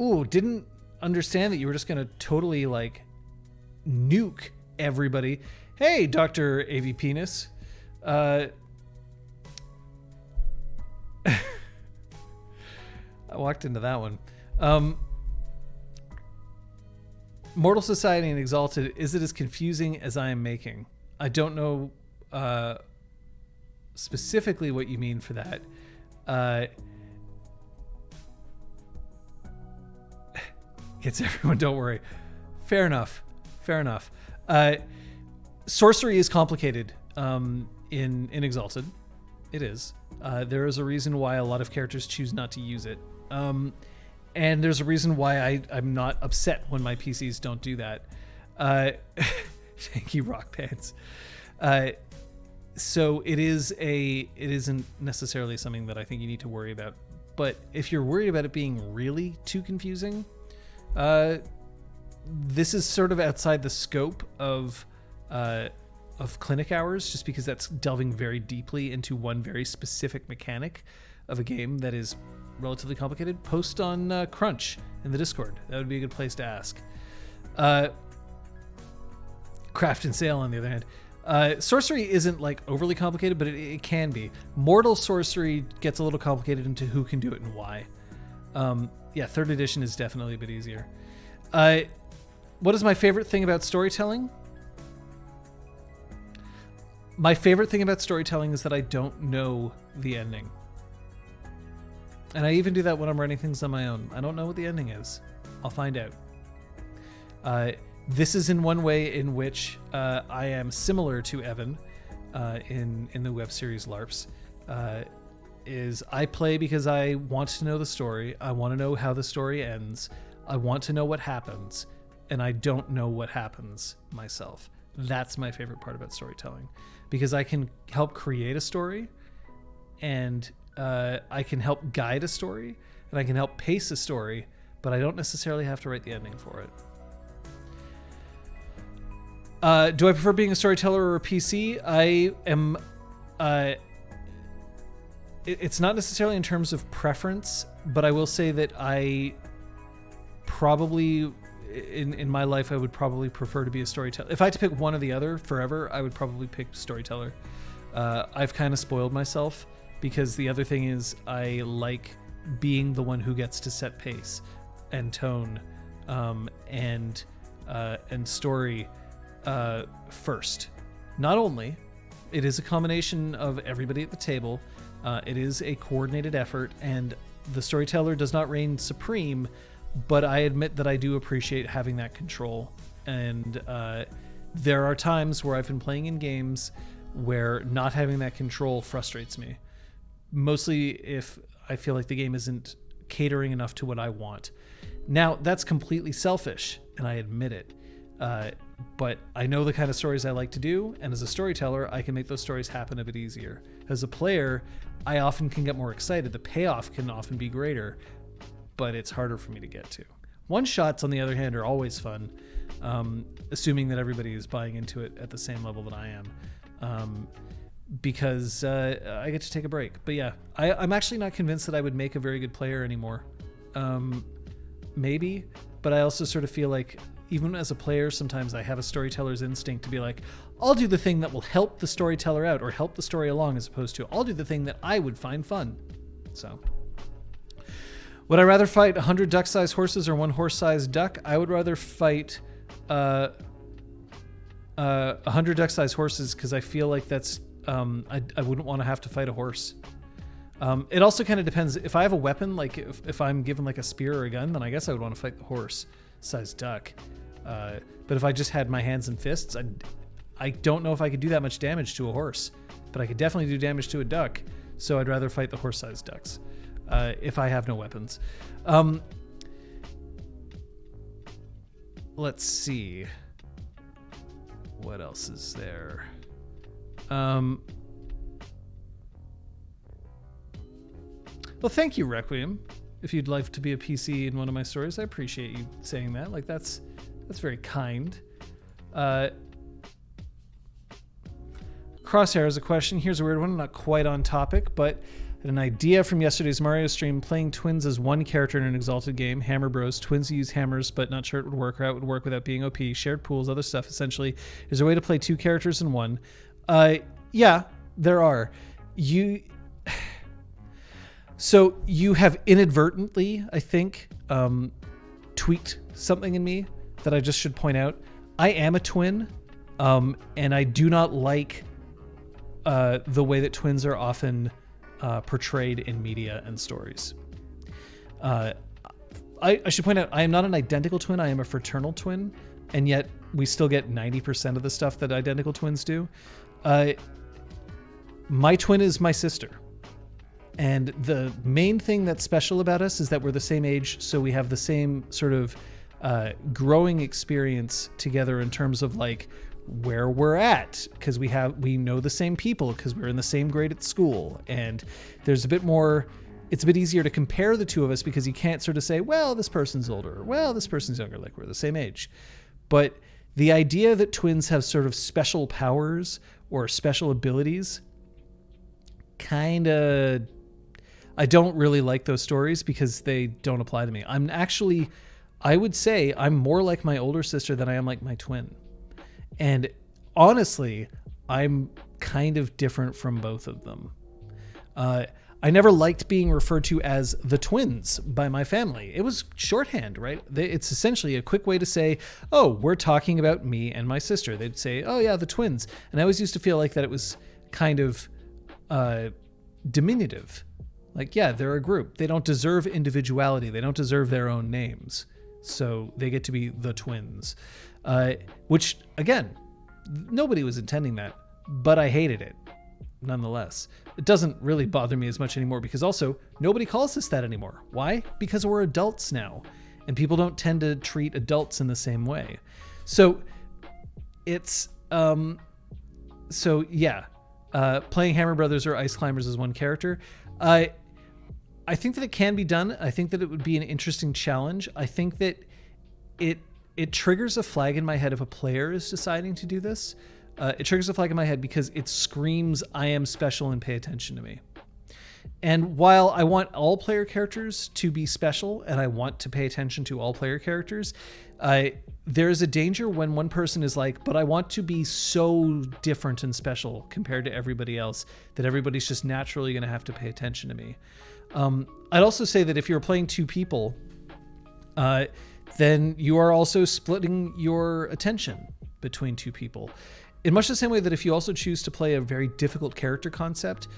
Ooh, didn't understand that you were just going to totally like nuke everybody. Hey, Dr. AV Penis. I walked into that one. Mortal Society and Exalted, is it as confusing as I am making? I don't know specifically what you mean for that. It's everyone, don't worry. Fair enough. Sorcery is complicated in Exalted. It is. There is a reason why a lot of characters choose not to use it. And there's a reason why I'm not upset when my PCs don't do that. Thank you, Rock Pants. So it isn't necessarily something that I think you need to worry about. But if you're worried about it being really too confusing, this is sort of outside the scope of clinic hours, just because that's delving very deeply into one very specific mechanic of a game that is relatively complicated. Post on Crunch in the Discord. That would be a good place to ask. Craft and Sale, on the other hand. Sorcery isn't like overly complicated, but it can be. Mortal Sorcery gets a little complicated into who can do it and why. Yeah, 3rd edition is definitely a bit easier. What is my favorite thing about storytelling? My favorite thing about storytelling is that I don't know the ending. And I even do that when I'm writing things on my own. I don't know what the ending is. I'll find out. This is in one way in which I am similar to Evan in the web series LARPs. Is I play because I want to know the story. I want to know how the story ends. I want to know what happens. And I don't know what happens myself. That's my favorite part about storytelling. Because I can help create a story, and I can help guide a story, and I can help pace a story, but I don't necessarily have to write the ending for it. Do I prefer being a storyteller or a PC? I am. It's not necessarily in terms of preference, but I will say that I probably, in my life, I would probably prefer to be a storyteller. If I had to pick one or the other forever, I would probably pick storyteller. I've kind of spoiled myself because the other thing is I like being the one who gets to set pace and tone and story first. Not only, it is a combination of everybody at the table. It is a coordinated effort, and the storyteller does not reign supreme, but I admit that I do appreciate having that control. And there are times where I've been playing in games where not having that control frustrates me. Mostly if I feel like the game isn't catering enough to what I want. Now, that's completely selfish, and I admit it. But I know the kind of stories I like to do, and as a storyteller, I can make those stories happen a bit easier. As a player, I often can get more excited. The payoff can often be greater, but it's harder for me to get to. One-shots, on the other hand, are always fun, assuming that everybody is buying into it at the same level that I am, because I get to take a break. But yeah, I'm actually not convinced that I would make a very good player anymore. Maybe, but I also sort of feel like even as a player, sometimes I have a storyteller's instinct to be like, I'll do the thing that will help the storyteller out or help the story along, as opposed to I'll do the thing that I would find fun. So, would I rather fight 100 duck-sized horses or one horse-sized duck? I would rather fight 100 duck-sized horses because I feel like that's I wouldn't want to have to fight a horse. It also kind of depends. If I have a weapon, like if I'm given like a spear or a gun, then I guess I would want to fight the horse-sized duck. But if I just had my hands and fists, I don't know if I could do that much damage to a horse, but I could definitely do damage to a duck. So I'd rather fight the horse-sized ducks if I have no weapons. Let's see. What else is there? Well, thank you, Requiem. If you'd like to be a PC in one of my stories, I appreciate you saying that. Like, that's very kind. Crosshair has a question. Here's a weird one, not quite on topic, but an idea from yesterday's Mario stream: playing twins as one character in an Exalted game. Hammer Bros. Twins use hammers, but not sure it would work or how it would work without being OP. Shared pools, other stuff, essentially. Is there a way to play two characters in one? Yeah, there are. So you have inadvertently, I think, tweaked something in me that I just should point out. I am a twin, and I do not like the way that twins are often portrayed in media and stories. I should point out, I am not an identical twin. I am a fraternal twin, and yet we still get 90% of the stuff that identical twins do. My twin is my sister. And the main thing that's special about us is that we're the same age, so we have the same sort of growing experience together in terms of like where we're at, because we know the same people because we're in the same grade at school, and there's a bit more. It's a bit easier to compare the two of us because you can't sort of say, well, this person's older, or, well, this person's younger, like we're the same age. But the idea that twins have sort of special powers or special abilities, kind of, I don't really like those stories because they don't apply to me. I would say I'm more like my older sister than I am like my twin. And honestly, I'm kind of different from both of them. I never liked being referred to as the twins by my family. It was shorthand, right? It's essentially a quick way to say, oh, we're talking about me and my sister. They'd say, oh yeah, the twins. And I always used to feel like that it was kind of diminutive. Like, yeah, they're a group. They don't deserve individuality. They don't deserve their own names. So they get to be the twins. Which, again, nobody was intending that, but I hated it nonetheless. It doesn't really bother me as much anymore because also nobody calls us that anymore. Why? Because we're adults now, and people don't tend to treat adults in the same way. So it's, playing Hammer Brothers or Ice Climbers as one character. I think that it can be done. I think that it would be an interesting challenge. I think that it it triggers a flag in my head if a player is deciding to do this. It triggers a flag in my head because it screams, I am special and pay attention to me. And while I want all player characters to be special and I want to pay attention to all player characters, there is a danger when one person is like, but I want to be so different and special compared to everybody else that everybody's just naturally going to have to pay attention to me. I'd also say that if you're playing two people, then you are also splitting your attention between two people. In much the same way that if you also choose to play a very difficult character concept,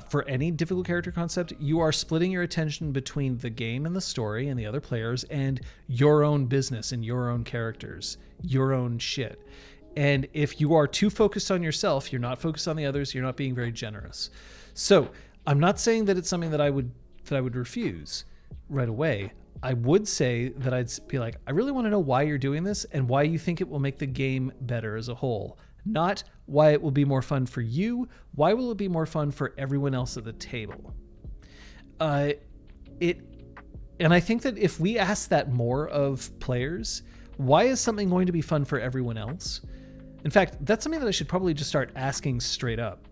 for any difficult character concept, you are splitting your attention between the game and the story and the other players and your own business and your own characters, your own shit. And if you are too focused on yourself, you're not focused on the others, you're not being very generous. So I'm not saying that it's something that I would refuse right away. I would say that I'd be like, I really want to know why you're doing this and why you think it will make the game better as a whole. Not why it will be more fun for you. Why will it be more fun for everyone else at the table? And I think that if we ask that more of players, why is something going to be fun for everyone else? In fact, that's something that I should probably just start asking straight up.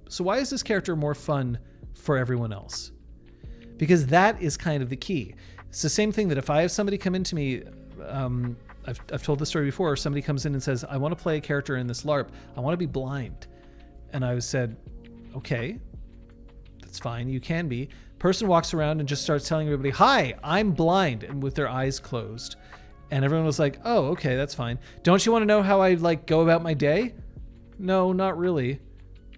So why is this character more fun for everyone else? Because that is kind of the key. It's the same thing that if I have somebody come into me, I've told this story before. Somebody comes in and says, I want to play a character in this LARP. I want to be blind. And I said, okay, that's fine. You can be. Person walks around and just starts telling everybody, hi, I'm blind, and with their eyes closed. And everyone was like, oh, okay, that's fine. Don't you want to know how I go about my day? No, not really.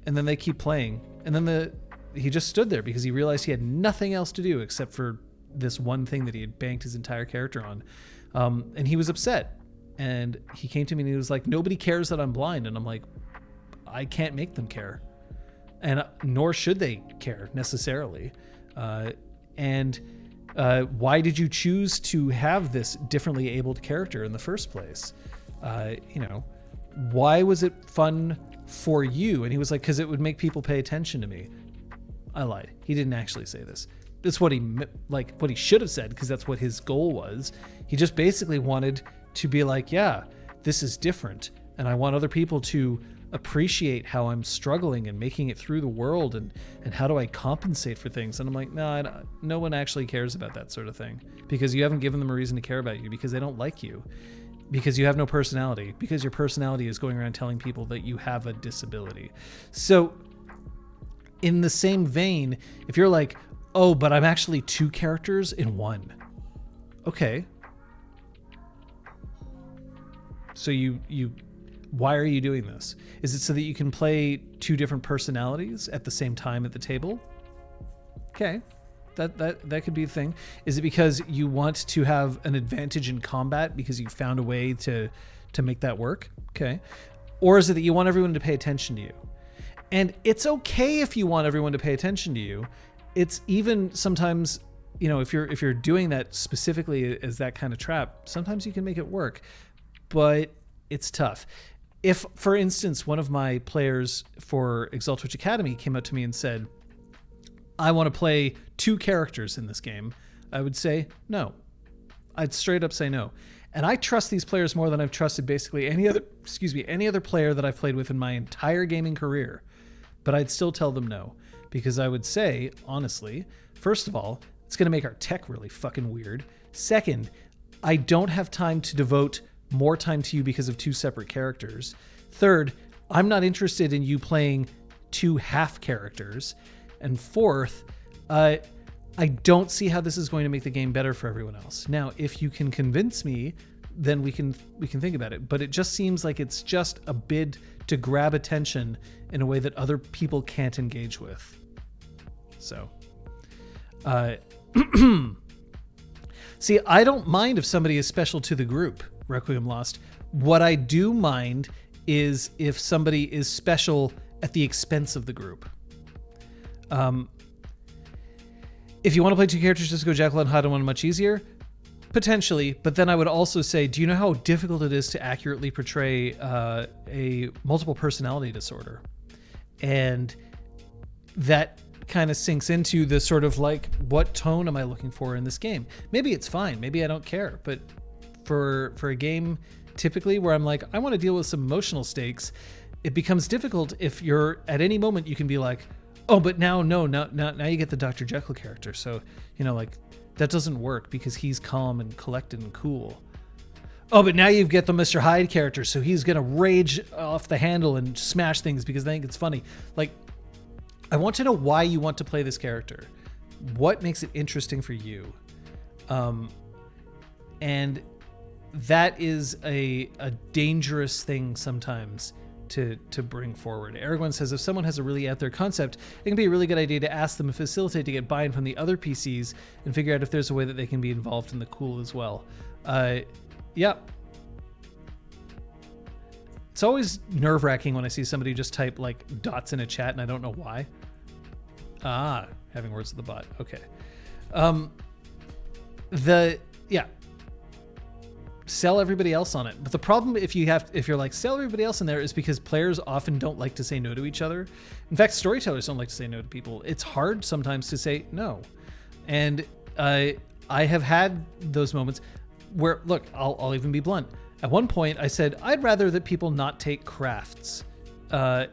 And then they keep playing. And then he just stood there because he realized he had nothing else to do except for this one thing that he had banked his entire character on. And he was upset, and he came to me and he was like, nobody cares that I'm blind. And I'm like, I can't make them care, and nor should they care necessarily. Why did you choose to have this differently abled character in the first place? Why was it fun for you? And he was like, because it would make people pay attention to me. I lied. He didn't actually say this. That's what he should have said, because that's what his goal was. He just basically wanted to be like, yeah, this is different, and I want other people to appreciate how I'm struggling and making it through the world, and how do I compensate for things. And I'm like, no one actually cares about that sort of thing, because you haven't given them a reason to care about you, because they don't like you, because you have no personality, because your personality is going around telling people that you have a disability. So in the same vein, if you're like, oh, but I'm actually two characters in one. Okay. So why are you doing this? Is it so that you can play two different personalities at the same time at the table? Okay. That could be a thing. Is it because you want to have an advantage in combat because you found a way to make that work? Okay. Or is it that you want everyone to pay attention to you? And it's okay if you want everyone to pay attention to you. It's even sometimes, if you're doing that specifically as that kind of trap, sometimes you can make it work, but it's tough. If, for instance, one of my players for ExalTwitch Academy came up to me and said, I want to play two characters in this game, I would say no. I'd straight up say no. And I trust these players more than I've trusted basically any other player that I've played with in my entire gaming career. But I'd still tell them no. Because I would say, honestly, first of all, it's going to make our tech really fucking weird. Second, I don't have time to devote more time to you because of two separate characters. Third, I'm not interested in you playing two half characters. And fourth, I don't see how this is going to make the game better for everyone else. Now, if you can convince me, then we can think about it. But it just seems like it's just a bid to grab attention in a way that other people can't engage with. So, see, I don't mind if somebody is special to the group, Requiem Lost. What I do mind is if somebody is special at the expense of the group. If you want to play two characters, just go Jekyll and Hyde on one much easier. Potentially, but then I would also say, do you know how difficult it is to accurately portray a multiple personality disorder? And that kind of sinks into the sort of what tone am I looking for in this game? Maybe it's fine. Maybe I don't care. But for a game typically where I'm like, I want to deal with some emotional stakes. It becomes difficult if you're at any moment you can be like, oh, but now you get the Dr. Jekyll character. So, like that doesn't work because he's calm and collected and cool. Oh, but now you get the Mr. Hyde character. So he's going to rage off the handle and smash things because they think it's funny. Like, I want to know why you want to play this character. What makes it interesting for you? And that is a dangerous thing sometimes to bring forward. Aragorn says, if someone has a really out there concept, it can be a really good idea to ask them and facilitate to get buy-in from the other PCs and figure out if there's a way that they can be involved in the cool as well. Yeah. It's always nerve-wracking when I see somebody just type like dots in a chat and I don't know why. Having words with the bot. Okay. Sell everybody else on it. But the problem if you're like sell everybody else in there is because players often don't like to say no to each other. In fact, storytellers don't like to say no to people. It's hard sometimes to say no. And I have had those moments where, look, I'll even be blunt. At one point I said, I'd rather that people not take crafts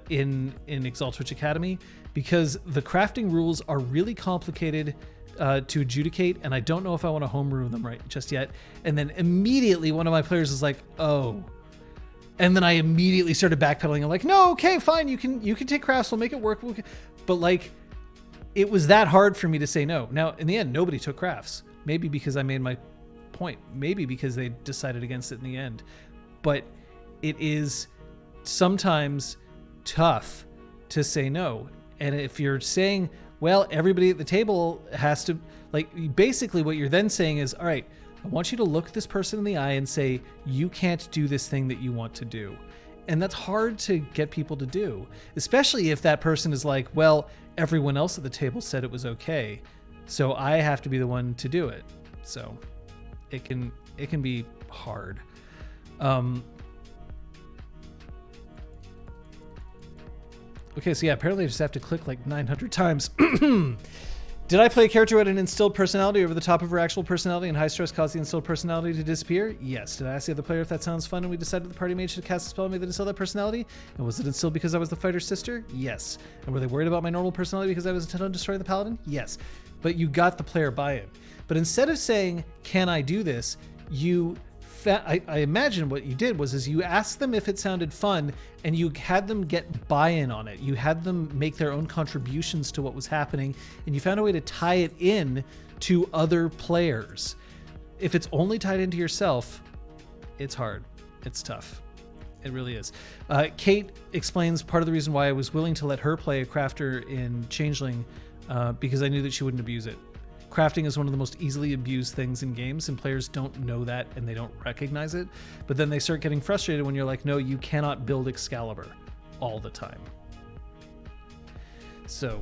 in ExalTwitch Academy because the crafting rules are really complicated to adjudicate, and I don't know if I want to homebrew them right just yet. And then immediately one of my players is like, oh. And then I immediately started backpedaling. I'm like, no, okay, fine, you can take crafts, we'll make it work. But like, it was that hard for me to say no. Now, in the end, nobody took crafts. Maybe because I made my point. Maybe because they decided against it in the end. But it is sometimes tough to say no. And if you're saying, well, everybody at the table has to, like, basically what you're then saying is, all right, I want you to look this person in the eye and say, you can't do this thing that you want to do. And that's hard to get people to do, especially if that person is like, well, everyone else at the table said it was okay, so I have to be the one to do it. So it can be hard. Okay, so yeah, apparently I just have to click like 900 times. Did I play a character who had an instilled personality over the top of her actual personality, and high stress caused the instilled personality to disappear? Yes. Did I ask the other player if that sounds fun, and we decided the party mage should cast a spell on me that instilled that personality? And was it instilled because I was the fighter's sister? Yes. And were they worried about my normal personality because I was intent on destroying the paladin? Yes. But you got the player buy-in. But instead of saying, can I do this, I imagine what you did was you asked them if it sounded fun, and you had them get buy-in on it. You had them make their own contributions to what was happening, and you found a way to tie it in to other players. If it's only tied into yourself, it's hard. It's tough. It really is. Kate explains part of the reason why I was willing to let her play a crafter in Changeling, because I knew that she wouldn't abuse it. Crafting is one of the most easily abused things in games, and players don't know that and they don't recognize it. But then they start getting frustrated when you're like, no, you cannot build Excalibur all the time. So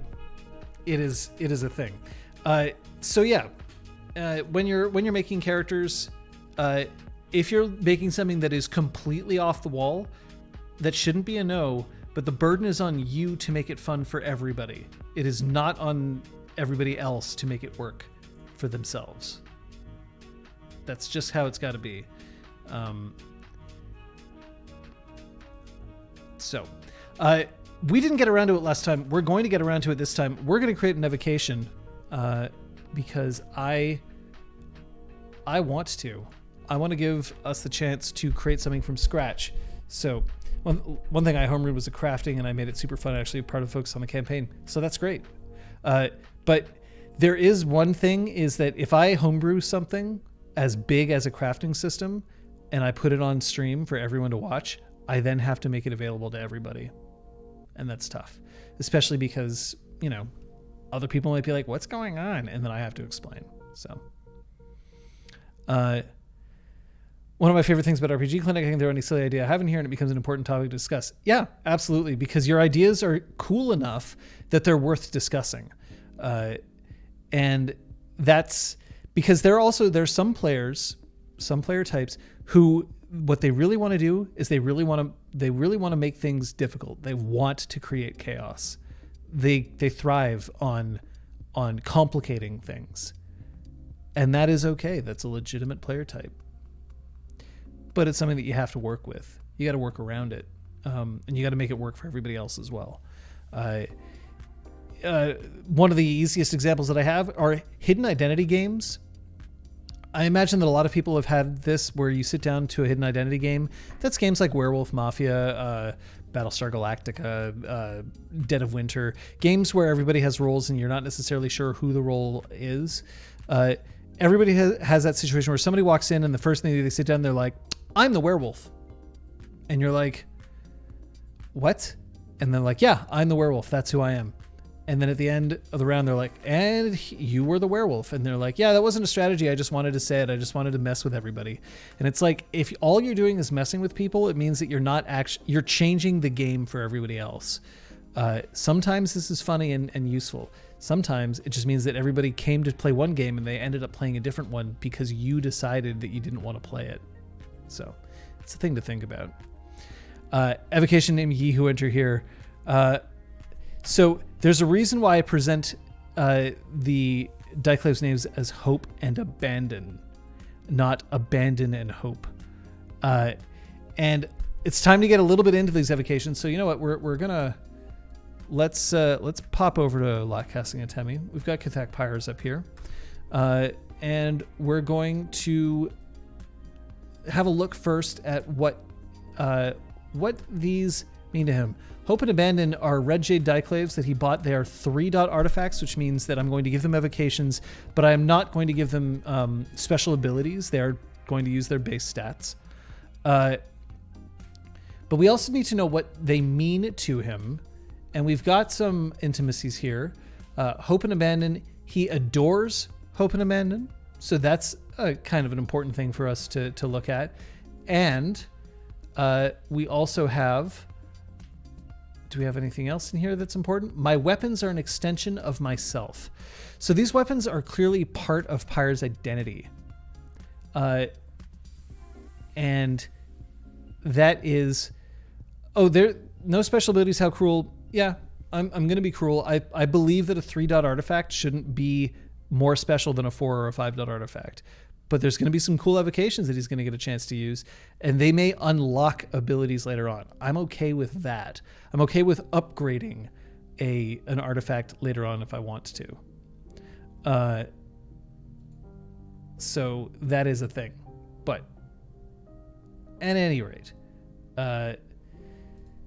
it is a thing. When you're making characters, if you're making something that is completely off the wall, that shouldn't be a no, but the burden is on you to make it fun for everybody. It is not on everybody else to make it work for themselves. That's just how it's got to be. We didn't get around to it last time. We're going to get around to it this time. We're going to create an evocation because I want to. I want to give us the chance to create something from scratch. So one thing I homebrewed was a crafting, and I made it super fun, actually, part of the focus on the campaign. So that's great. But there is one thing, is that if I homebrew something as big as a crafting system and I put it on stream for everyone to watch, I then have to make it available to everybody. And that's tough, especially because, other people might be like, what's going on? And then I have to explain. So, one of my favorite things about RPGClinic, I can throw any silly idea I have in here and it becomes an important topic to discuss. Yeah, absolutely. Because your ideas are cool enough that they're worth discussing. And that's because there's some player types who, what they really want to do is they really want to make things difficult. They want to create chaos. They thrive on complicating things. And that is okay. That's a legitimate player type. but it's something that you have to work with. You got to work around it, and you got to make it work for everybody else as well. One of the easiest examples that I have are hidden identity games. I imagine that a lot of people have had this where you sit down to a hidden identity game. That's games like Werewolf Mafia, Battlestar Galactica, Dead of Winter, games where everybody has roles and you're not necessarily sure who the role is. Everybody has that situation where somebody walks in and the first thing they sit down, they're like, I'm the werewolf. And you're like, what? And they're like, yeah, I'm the werewolf. That's who I am. And then at the end of the round, they're like, and you were the werewolf. And they're like, yeah, that wasn't a strategy. I just wanted to say it. I just wanted to mess with everybody. And it's like, if all you're doing is messing with people, it means that you're changing the game for everybody else. Sometimes this is funny and useful. Sometimes it just means that everybody came to play one game and they ended up playing a different one because you decided that you didn't want to play it. So it's a thing to think about. Evocation named Ye Who Enter here. So there's a reason why I present the Diclave's names as Hope and Abandon, not Abandon and Hope. And it's time to get a little bit into these evocations. So you know what? We're gonna let's pop over to Lot Casting Atemi. We've got Cathak Pyres up here, and we're going to have a look first at what these mean to him. Hope and Abandon are red jade Diclaves that he bought. They are 3-dot artifacts, which means that I'm going to give them evocations, but I am not going to give them special abilities. They are going to use their base stats. But we also need to know what they mean to him. And we've got some intimacies here. Hope and Abandon, he adores Hope and Abandon. So that's kind of an important thing for us to look at. And we also have... Do we have anything else in here that's important? My weapons are an extension of myself. So these weapons are clearly part of Pyre's identity. And that is... Oh, there... No special abilities, how cruel. Yeah, I'm going to be cruel. I believe that a 3-dot artifact shouldn't be more special than a 4 or a 5-dot artifact. But there's going to be some cool evocations that he's going to get a chance to use, and they may unlock abilities later on. I'm okay with that. I'm okay with upgrading an artifact later on if I want to. So that is a thing. But at any rate,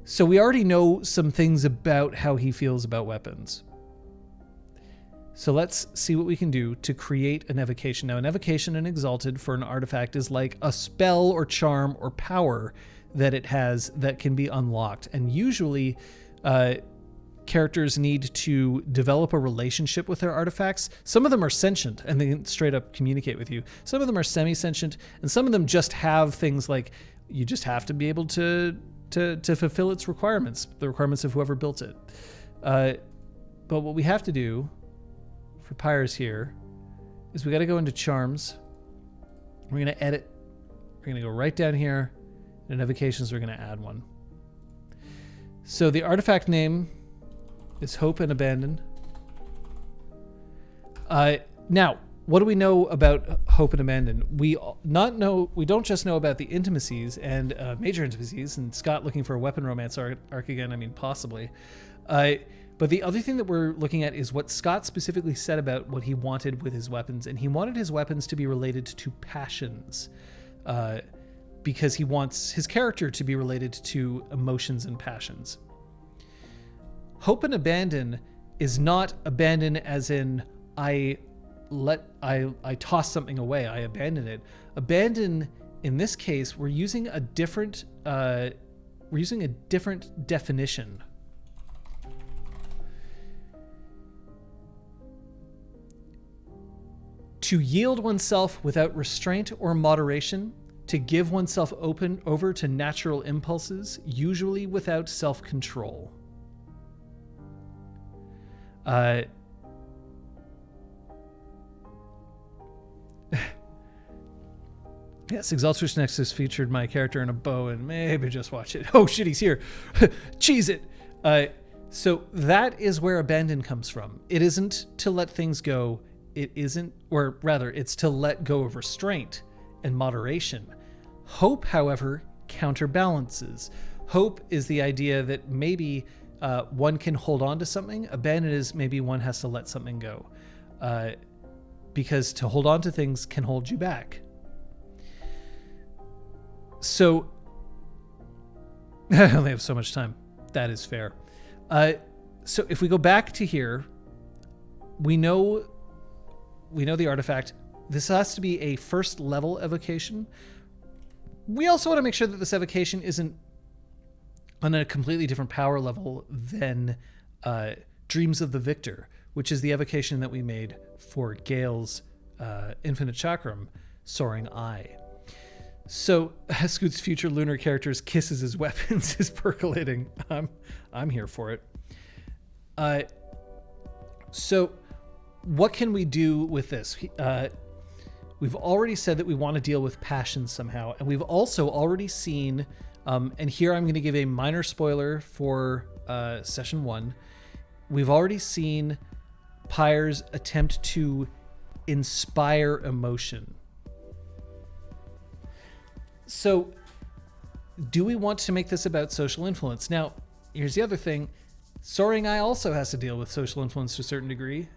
so we already know some things about how he feels about weapons. So let's see what we can do to create an evocation. Now, an evocation in Exalted for an artifact is like a spell or charm or power that it has that can be unlocked. And usually, characters need to develop a relationship with their artifacts. Some of them are sentient and they can straight up communicate with you. Some of them are semi-sentient, and some of them just have things like you just have to be able to fulfill its requirements, the requirements of whoever built it. But what we have to do for Pyres here is we got to go into charms. We're going to edit. We're going to go right down here, and in evocations we're going to add one. So the artifact name is Hope and Abandon. Now, what do we know about Hope and Abandon? We don't just know about the intimacies and major intimacies, and Scott looking for a weapon romance arc again. I mean, possibly. But the other thing that we're looking at is what Scott specifically said about what he wanted with his weapons. And he wanted his weapons to be related to passions, because he wants his character to be related to emotions and passions. Hope and Abandon is not abandon as in I toss something away, I abandon it. Abandon, in this case, we're using a different definition. To yield oneself without restraint or moderation, to give oneself over to natural impulses, usually without self-control. Yes, ExalTwitch Nexus featured my character in a bow, and maybe just watch it. Oh shit, he's here. Cheese it. So that is where abandon comes from. It isn't to let things go. It isn't, or rather, it's to let go of restraint and moderation. Hope, however, counterbalances. Hope is the idea that maybe one can hold on to something. Abandon is maybe one has to let something go. Because to hold on to things can hold you back. So, I only have so much time. That is fair. So if we go back to here, we know the artifact. This has to be a first level evocation. We also want to make sure that this evocation isn't on a completely different power level than Dreams of the Victor, which is the evocation that we made for Gale's Infinite Chakram, Soaring Eye. So Scoot's future lunar character's kisses his weapons is percolating. I'm here for it. So what can we do with this? We've already said that we want to deal with passion somehow, and we've also already seen, and here I'm going to give a minor spoiler for session 1. We've already seen Pyre's attempt to inspire emotion. So do we want to make this about social influence? Now, here's the other thing. Soaring Eye also has to deal with social influence to a certain degree.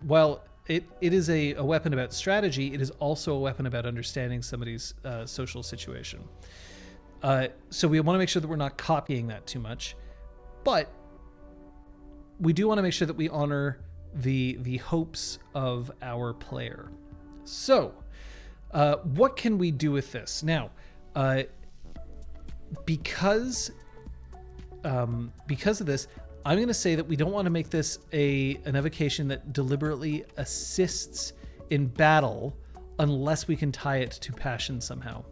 While it is a weapon about strategy, it is also a weapon about understanding somebody's social situation. So we want to make sure that we're not copying that too much. But we do want to make sure that we honor the hopes of our player. So what can we do with this? Now, because of this, I'm going to say that we don't want to make this an evocation that deliberately assists in battle unless we can tie it to passion somehow.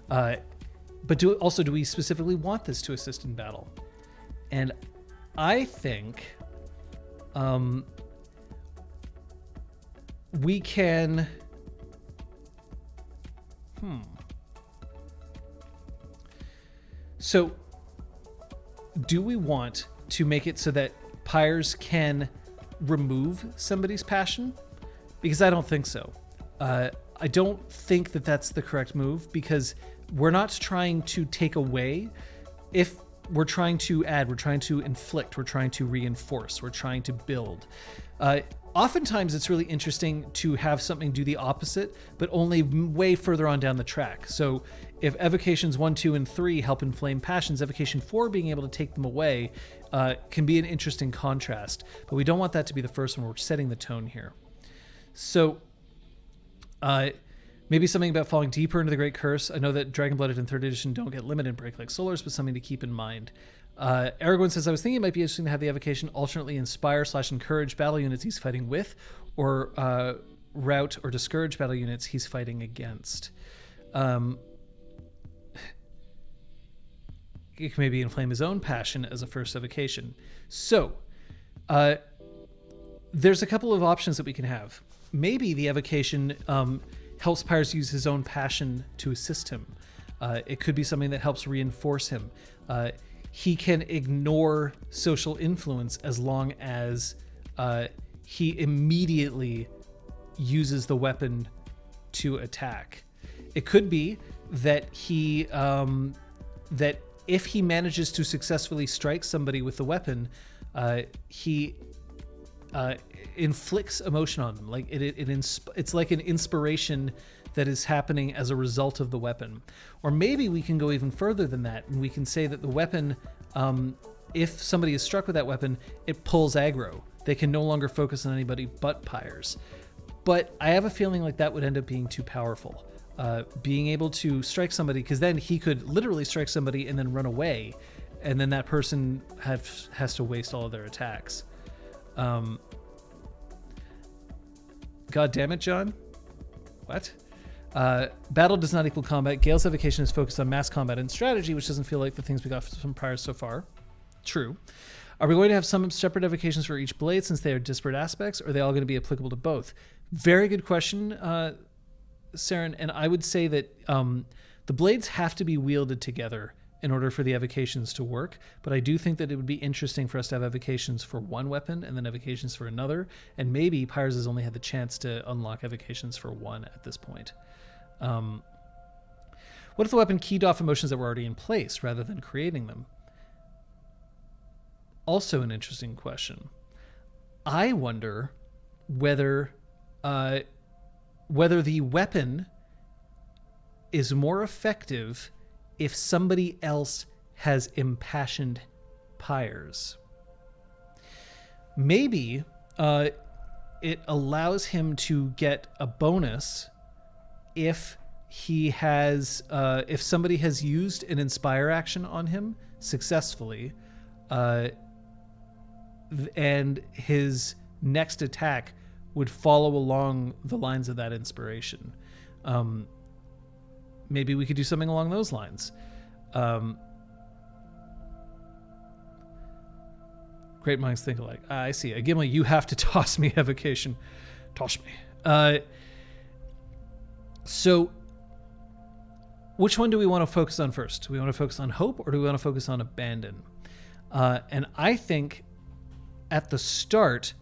But do we specifically want this to assist in battle? And I think we can... So, do we want to make it so that Pyres can remove somebody's passion? Because I don't think so. I don't think that that's the correct move, because we're not trying to take away. If we're trying to add, we're trying to inflict, we're trying to reinforce, we're trying to build. Oftentimes it's really interesting to have something do the opposite, but only way further on down the track. So if evocations 1, 2, and 3 help inflame passions, evocation 4 being able to take them away can be an interesting contrast. But we don't want that to be the first one. We're setting the tone here. So maybe something about falling deeper into the Great Curse. I know that Dragon-Blooded in 3rd edition don't get limited break like Solars, but something to keep in mind. Aragorn says, I was thinking it might be interesting to have the evocation alternately inspire/encourage battle units he's fighting with, or rout or discourage battle units he's fighting against. It can maybe inflame his own passion as a first evocation. So, there's a couple of options that we can have. Maybe the evocation helps Pyres use his own passion to assist him. It could be something that helps reinforce him. He can ignore social influence as long as he immediately uses the weapon to attack. It could be that that if he manages to successfully strike somebody with the weapon, he inflicts emotion on them. Like it's like an inspiration that is happening as a result of the weapon. Or maybe we can go even further than that, and we can say that the weapon, if somebody is struck with that weapon, it pulls aggro. They can no longer focus on anybody but Pyres. But I have a feeling like that would end up being too powerful. Being able to strike somebody, because then he could literally strike somebody and then run away, and then that person has to waste all of their attacks. God damn it, John. What? Battle does not equal combat. Gale's evocation is focused on mass combat and strategy, which doesn't feel like the things we got from Pyres so far. True. Are we going to have some separate evocations for each blade since they are disparate aspects, or are they all going to be applicable to both? Very good question, Saren, and I would say that the blades have to be wielded together in order for the evocations to work, but I do think that it would be interesting for us to have evocations for one weapon and then evocations for another, and maybe Pyres has only had the chance to unlock evocations for one at this point. What if the weapon keyed off emotions that were already in place rather than creating them? Also an interesting question. I wonder whether the weapon is more effective if somebody else has impassioned pyres. Maybe it allows him to get a bonus if he has if somebody has used an inspire action on him successfully, and his next attack would follow along the lines of that inspiration. Maybe we could do something along those lines. Great minds think alike. I see. Gimli, you have to toss me evocation. Toss me. So, which one do we want to focus on first? Do we want to focus on hope, or do we want to focus on abandon? And I think at the start,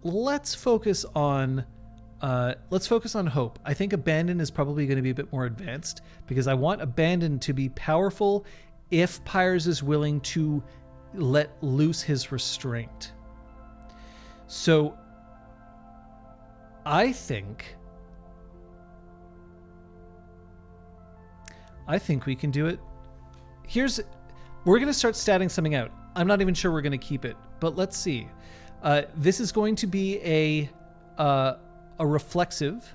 let's focus on hope. I think abandon is probably going to be a bit more advanced, because I want abandon to be powerful if Pyres is willing to let loose his restraint. So I think we can do it. We're going to start statting something out. I'm not even sure we're going to keep it, but let's see. This is going to be a reflexive.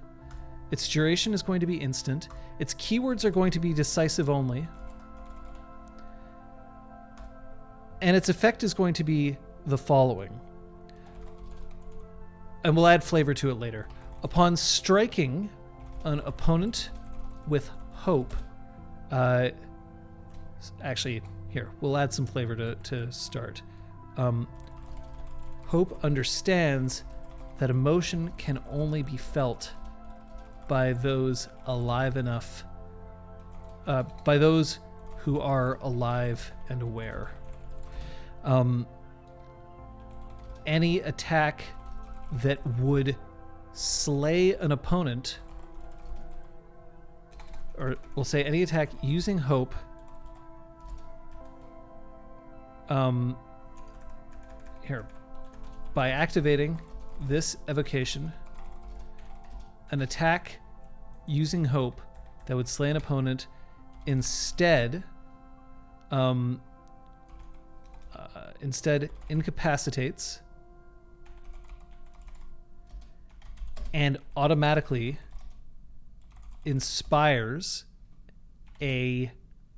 Its duration is going to be instant. Its keywords are going to be decisive only. And its effect is going to be the following. And we'll add flavor to it later. Upon striking an opponent with hope, actually, here, we'll add some flavor to start. Hope understands that emotion can only be felt by those alive enough, by those who are alive and aware. Any attack that would slay an opponent, or we'll say any attack using hope, here, by activating this evocation, an attack using hope that would slay an opponent instead incapacitates and automatically inspires a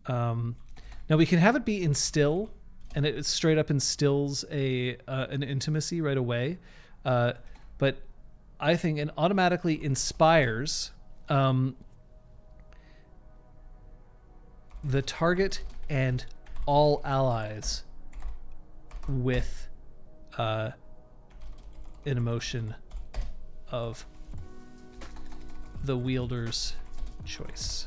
now we can have it be instill, and it straight up instills an intimacy right away, but I think it automatically inspires the target and all allies with an emotion of the wielder's choice.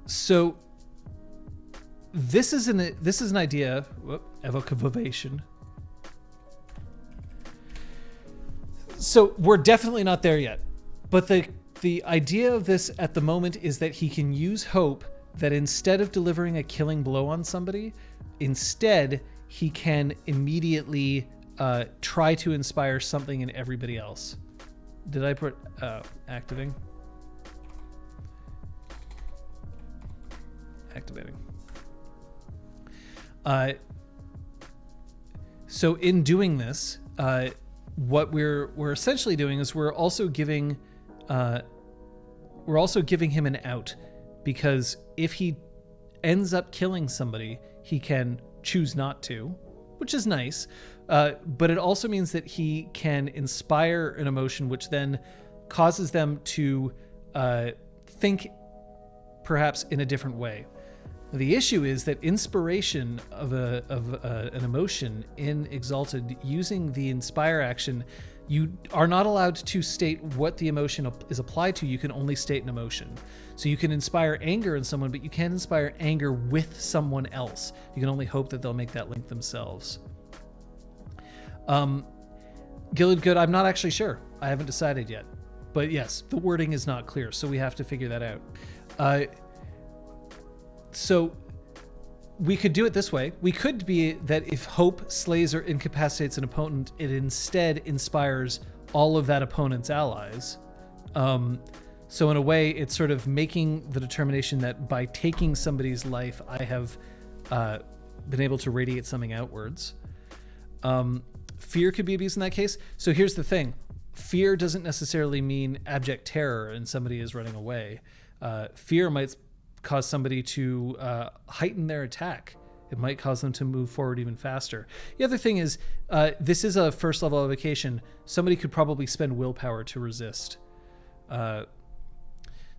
So this is an idea. Evocation. So we're definitely not there yet, but the idea of this at the moment is that he can use hope, that instead of delivering a killing blow on somebody, instead he can immediately try to inspire something in everybody else. Did I put activating? So in doing this, what we're essentially doing is we're also giving him an out, because if he ends up killing somebody, he can choose not to, which is nice. But it also means that he can inspire an emotion, which then causes them to think perhaps in a different way. The issue is that inspiration of an emotion in Exalted, using the inspire action, you are not allowed to state what the emotion is applied to. You can only state an emotion. So you can inspire anger in someone, but you can't inspire anger with someone else. You can only hope that they'll make that link themselves. Gilded Good, I'm not actually sure. I haven't decided yet. But yes, the wording is not clear, so we have to figure that out. So we could do it this way. We could be that if hope slays or incapacitates an opponent, it instead inspires all of that opponent's allies. So in a way, it's sort of making the determination that by taking somebody's life, I have been able to radiate something outwards. Fear could be abused in that case. So here's the thing. Fear doesn't necessarily mean abject terror and somebody is running away. Fear might cause somebody to heighten their attack. It might cause them to move forward even faster. The other thing is, this is a first level evocation. Somebody could probably spend willpower to resist.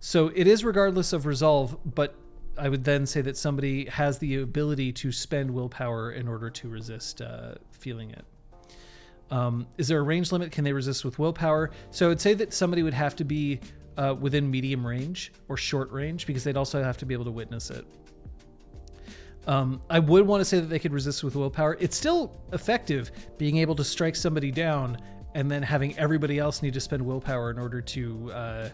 So it is regardless of resolve, but I would then say that somebody has the ability to spend willpower in order to resist feeling it. Is there a range limit? Can they resist with willpower? So I would say that somebody would have to be within medium range or short range, because they'd also have to be able to witness it. I would want to say that they could resist with willpower. It's still effective being able to strike somebody down and then having everybody else need to spend willpower in order to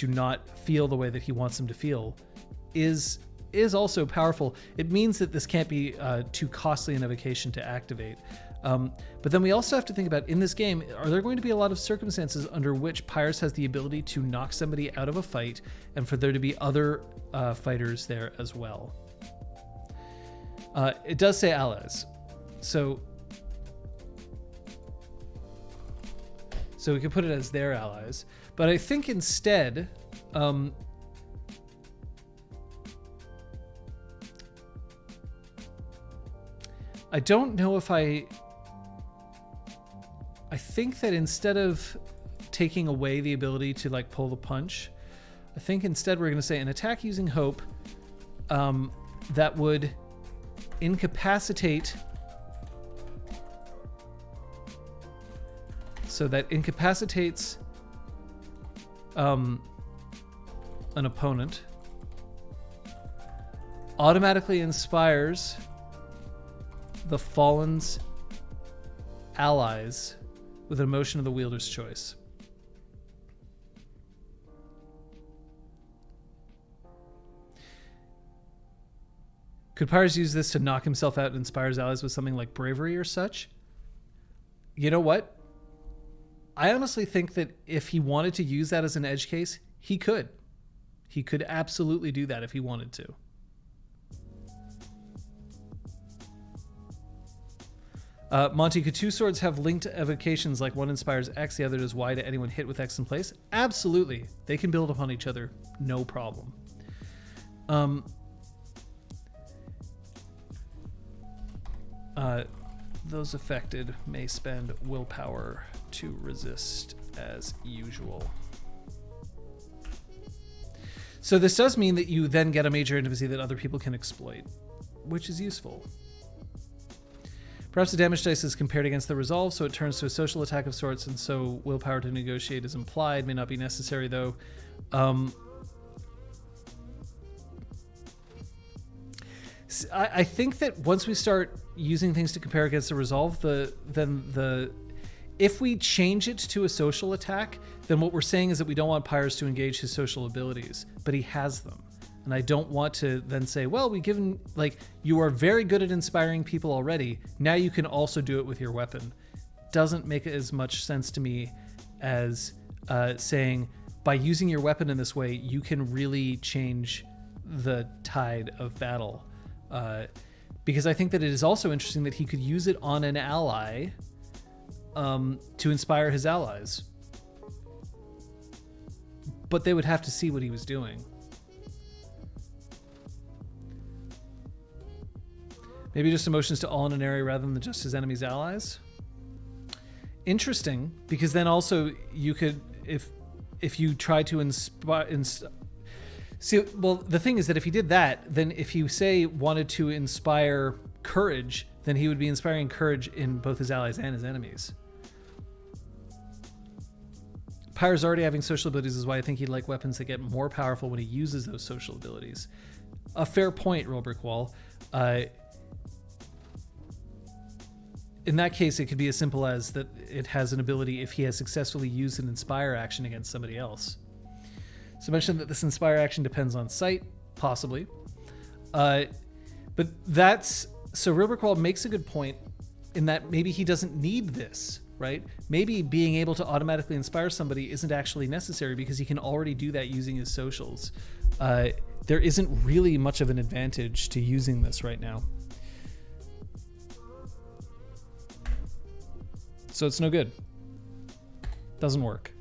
not feel the way that he wants them to feel is also powerful. It means that this can't be too costly an evocation to activate. But then we also have to think about, in this game, are there going to be a lot of circumstances under which Pyres has the ability to knock somebody out of a fight and for there to be other fighters there as well? It does say allies. So we could put it as their allies. But I think instead, I don't know if I think that instead of taking away the ability to like pull the punch, I think instead we're going to say an attack using hope that would incapacitate. So that incapacitates an opponent, automatically inspires the fallen's allies with an emotion of the wielder's choice. Could Pyres use this to knock himself out and inspire his allies with something like bravery or such? You know what? I honestly think that if he wanted to use that as an edge case, he could. He could absolutely do that if he wanted to. Monty, could two swords have linked evocations like one inspires X, the other does Y to anyone hit with X in place? Absolutely. They can build upon each other, no problem. Those affected may spend willpower to resist as usual. So this does mean that you then get a major intimacy that other people can exploit, which is useful. Perhaps the damage dice is compared against the resolve, so it turns to a social attack of sorts, and so willpower to negotiate is implied. May not be necessary, though. I think that once we start using things to compare against the resolve, if we change it to a social attack, then what we're saying is that we don't want Pyres to engage his social abilities, but he has them. And I don't want to then say, well, we given, like, you are very good at inspiring people already. Now you can also do it with your weapon. Doesn't make as much sense to me as saying, by using your weapon in this way, you can really change the tide of battle. Because I think that it is also interesting that he could use it on an ally to inspire his allies. But they would have to see what he was doing. Maybe just emotions to all in an area rather than just his enemy's allies. Interesting, because then also you could, if you try to inspire. See, well, the thing is that if he did that, then if you say wanted to inspire courage, then he would be inspiring courage in both his allies and his enemies. Pyres already having social abilities is why I think he'd like weapons that get more powerful when he uses those social abilities. A fair point, Roll Brick Wall. in that case, it could be as simple as that it has an ability if he has successfully used an inspire action against somebody else. So mention that this inspire action depends on sight, possibly. But that's... So Real Brickworld makes a good point in that maybe he doesn't need this, right? Maybe being able to automatically inspire somebody isn't actually necessary because he can already do that using his socials. There isn't really much of an advantage to using this right now. So it's no good. Doesn't work.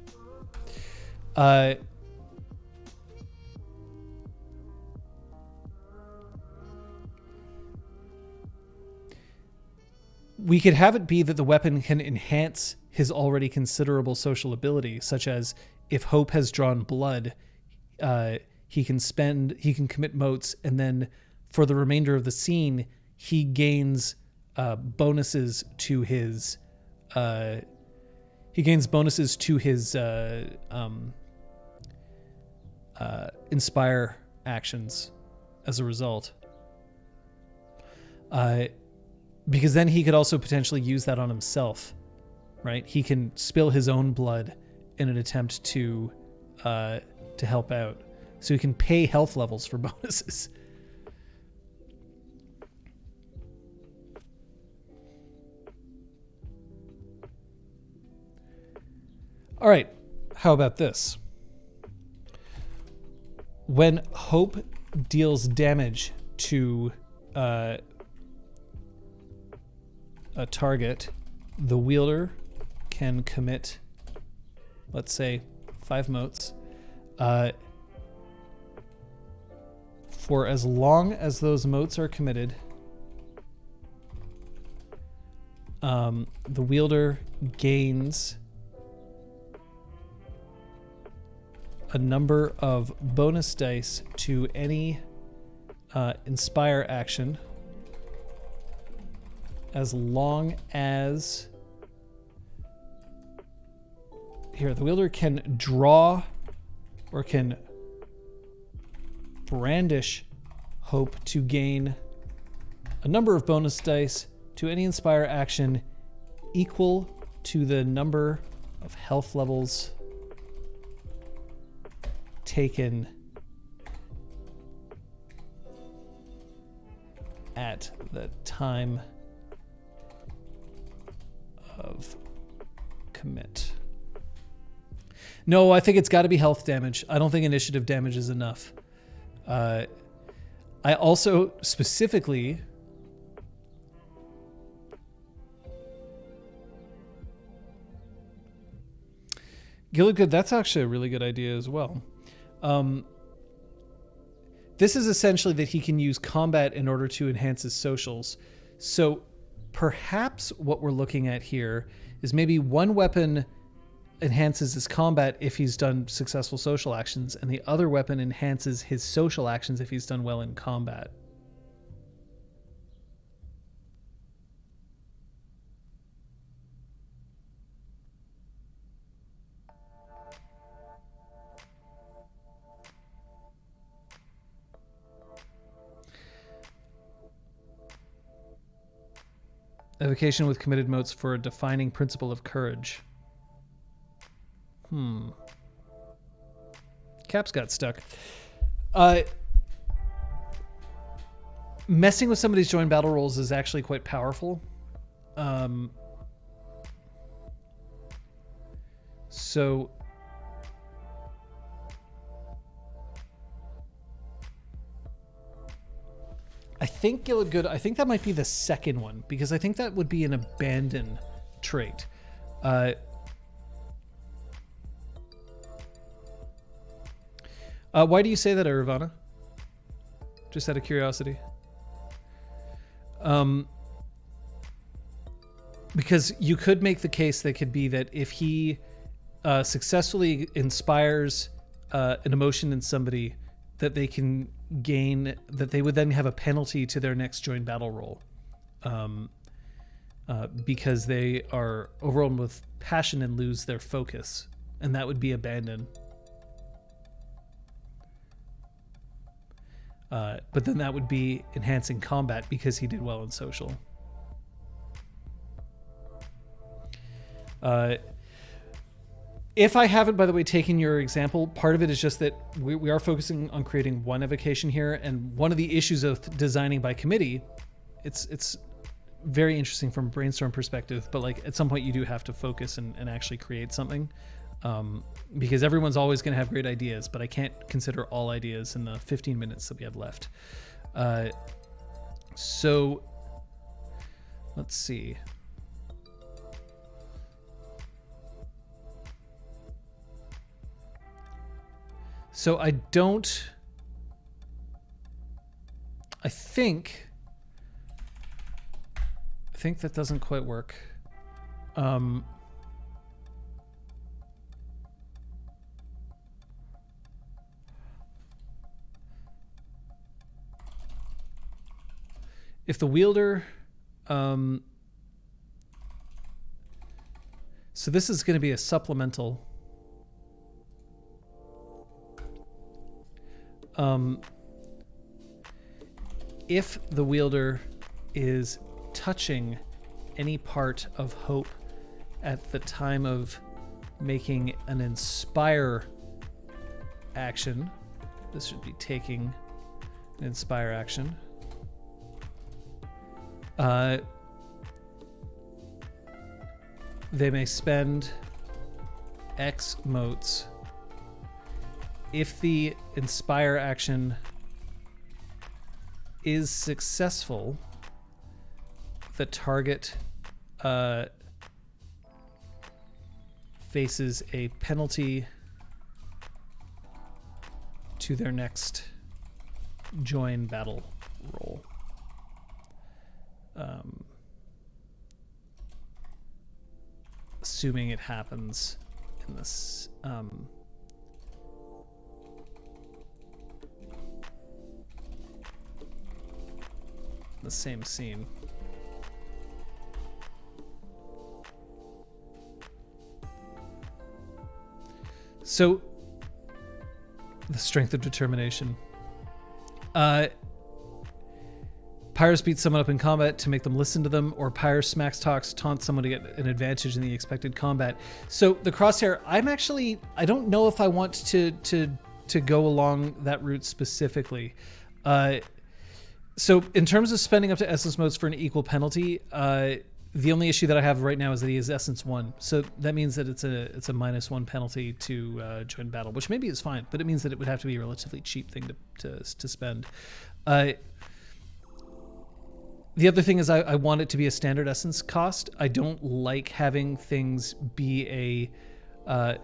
We could have it be that the weapon can enhance his already considerable social ability, such as if Hope has drawn blood, he can commit motes, and then for the remainder of the scene, he gains bonuses to his inspire actions as a result. Because then he could also potentially use that on himself, right? He can spill his own blood in an attempt to help out. So he can pay health levels for bonuses. All right, how about this? When Hope deals damage to a target, the wielder can commit, let's say, 5 motes. For as long as those motes are committed, the wielder gains a number of bonus dice to any inspire action as long as... Here, the wielder can draw or can brandish Hope to gain a number of bonus dice to any inspire action equal to the number of health levels taken at the time of commit. No, I think it's got to be health damage. I don't think initiative damage is enough. I also specifically... Gilligood, that's actually a really good idea as well. This is essentially that he can use combat in order to enhance his socials. So perhaps what we're looking at here is maybe one weapon enhances his combat if he's done successful social actions, and the other weapon enhances his social actions if he's done well in combat. Evocation with committed motes for a defining principle of courage. Caps got stuck. Messing with somebody's joined battle rolls is actually quite powerful. So I think Gilligood, I think that might be the second one, because I think that would be an abandon trait. Why do you say that, Aravana? Just out of curiosity. Because you could make the case that could be that if he successfully inspires an emotion in somebody, that they can gain, that they would then have a penalty to their next joined battle roll. Because they are overwhelmed with passion and lose their focus. And that would be abandon. But then that would be enhancing combat because he did well in social. If I haven't, by the way, taken your example, part of it is just that we are focusing on creating one evocation here, and one of the issues of designing by committee, it's very interesting from a brainstorm perspective, but like at some point you do have to focus and actually create something, because everyone's always going to have great ideas, but I can't consider all ideas in the 15 minutes that we have left. So let's see. So I think that doesn't quite work. If the wielder, so this is going to be a supplemental. If the wielder is touching any part of hope at the time of making an inspire action, this should be taking an inspire action. They may spend X motes. If the inspire action is successful, the target faces a penalty to their next join battle roll. Assuming it happens in this the same scene. So the strength of determination. Pyros beats someone up in combat to make them listen to them, or Pyros smacks talks, taunts someone to get an advantage in the expected combat. So the crosshair, I don't know if I want to go along that route specifically. So in terms of spending up to essence modes for an equal penalty, the only issue that I have right now is that he is essence 1. So that means that it's a -1 penalty to join battle, which maybe is fine, but it means that it would have to be a relatively cheap thing to spend. The other thing is I want it to be a standard essence cost. I don't like having things be a oh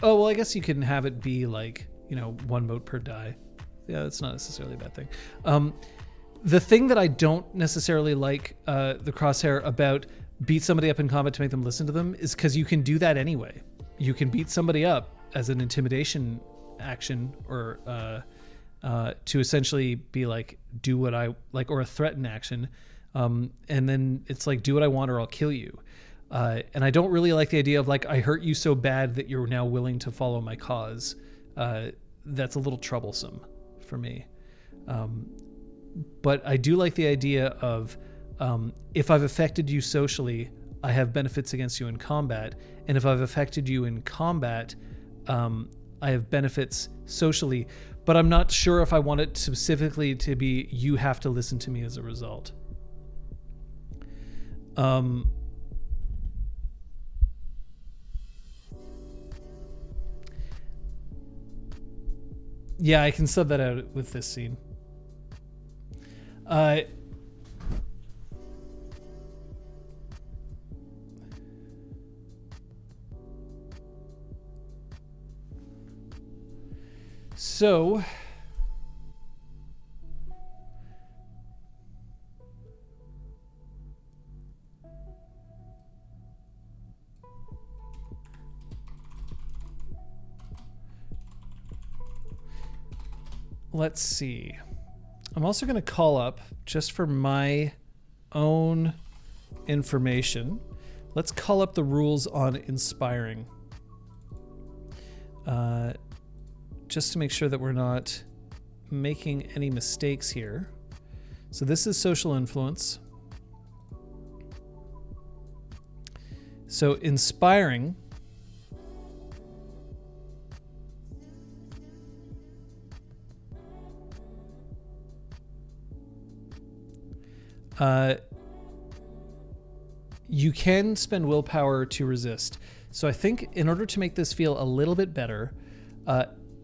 well, I guess you can have it be like, 1 mote per die. Yeah, that's not necessarily a bad thing. The thing that I don't necessarily like the crosshair about beat somebody up in combat to make them listen to them is because you can do that anyway. You can beat somebody up as an intimidation action, or to essentially be like, do what I like, or a threaten action. And then it's like, do what I want or I'll kill you. And I don't really like the idea of like, I hurt you so bad that you're now willing to follow my cause. That's a little troublesome for me. But I do like the idea of, if I've affected you socially, I have benefits against you in combat. And if I've affected you in combat, I have benefits socially. But I'm not sure if I want it specifically to be, you have to listen to me as a result. Yeah, I can sub that out with this scene. So let's see. I'm also going to call up, just for my own information, let's call up the rules on inspiring. Just to make sure that we're not making any mistakes here. So this is social influence. So inspiring. You can spend willpower to resist. So I think in order to make this feel a little bit better,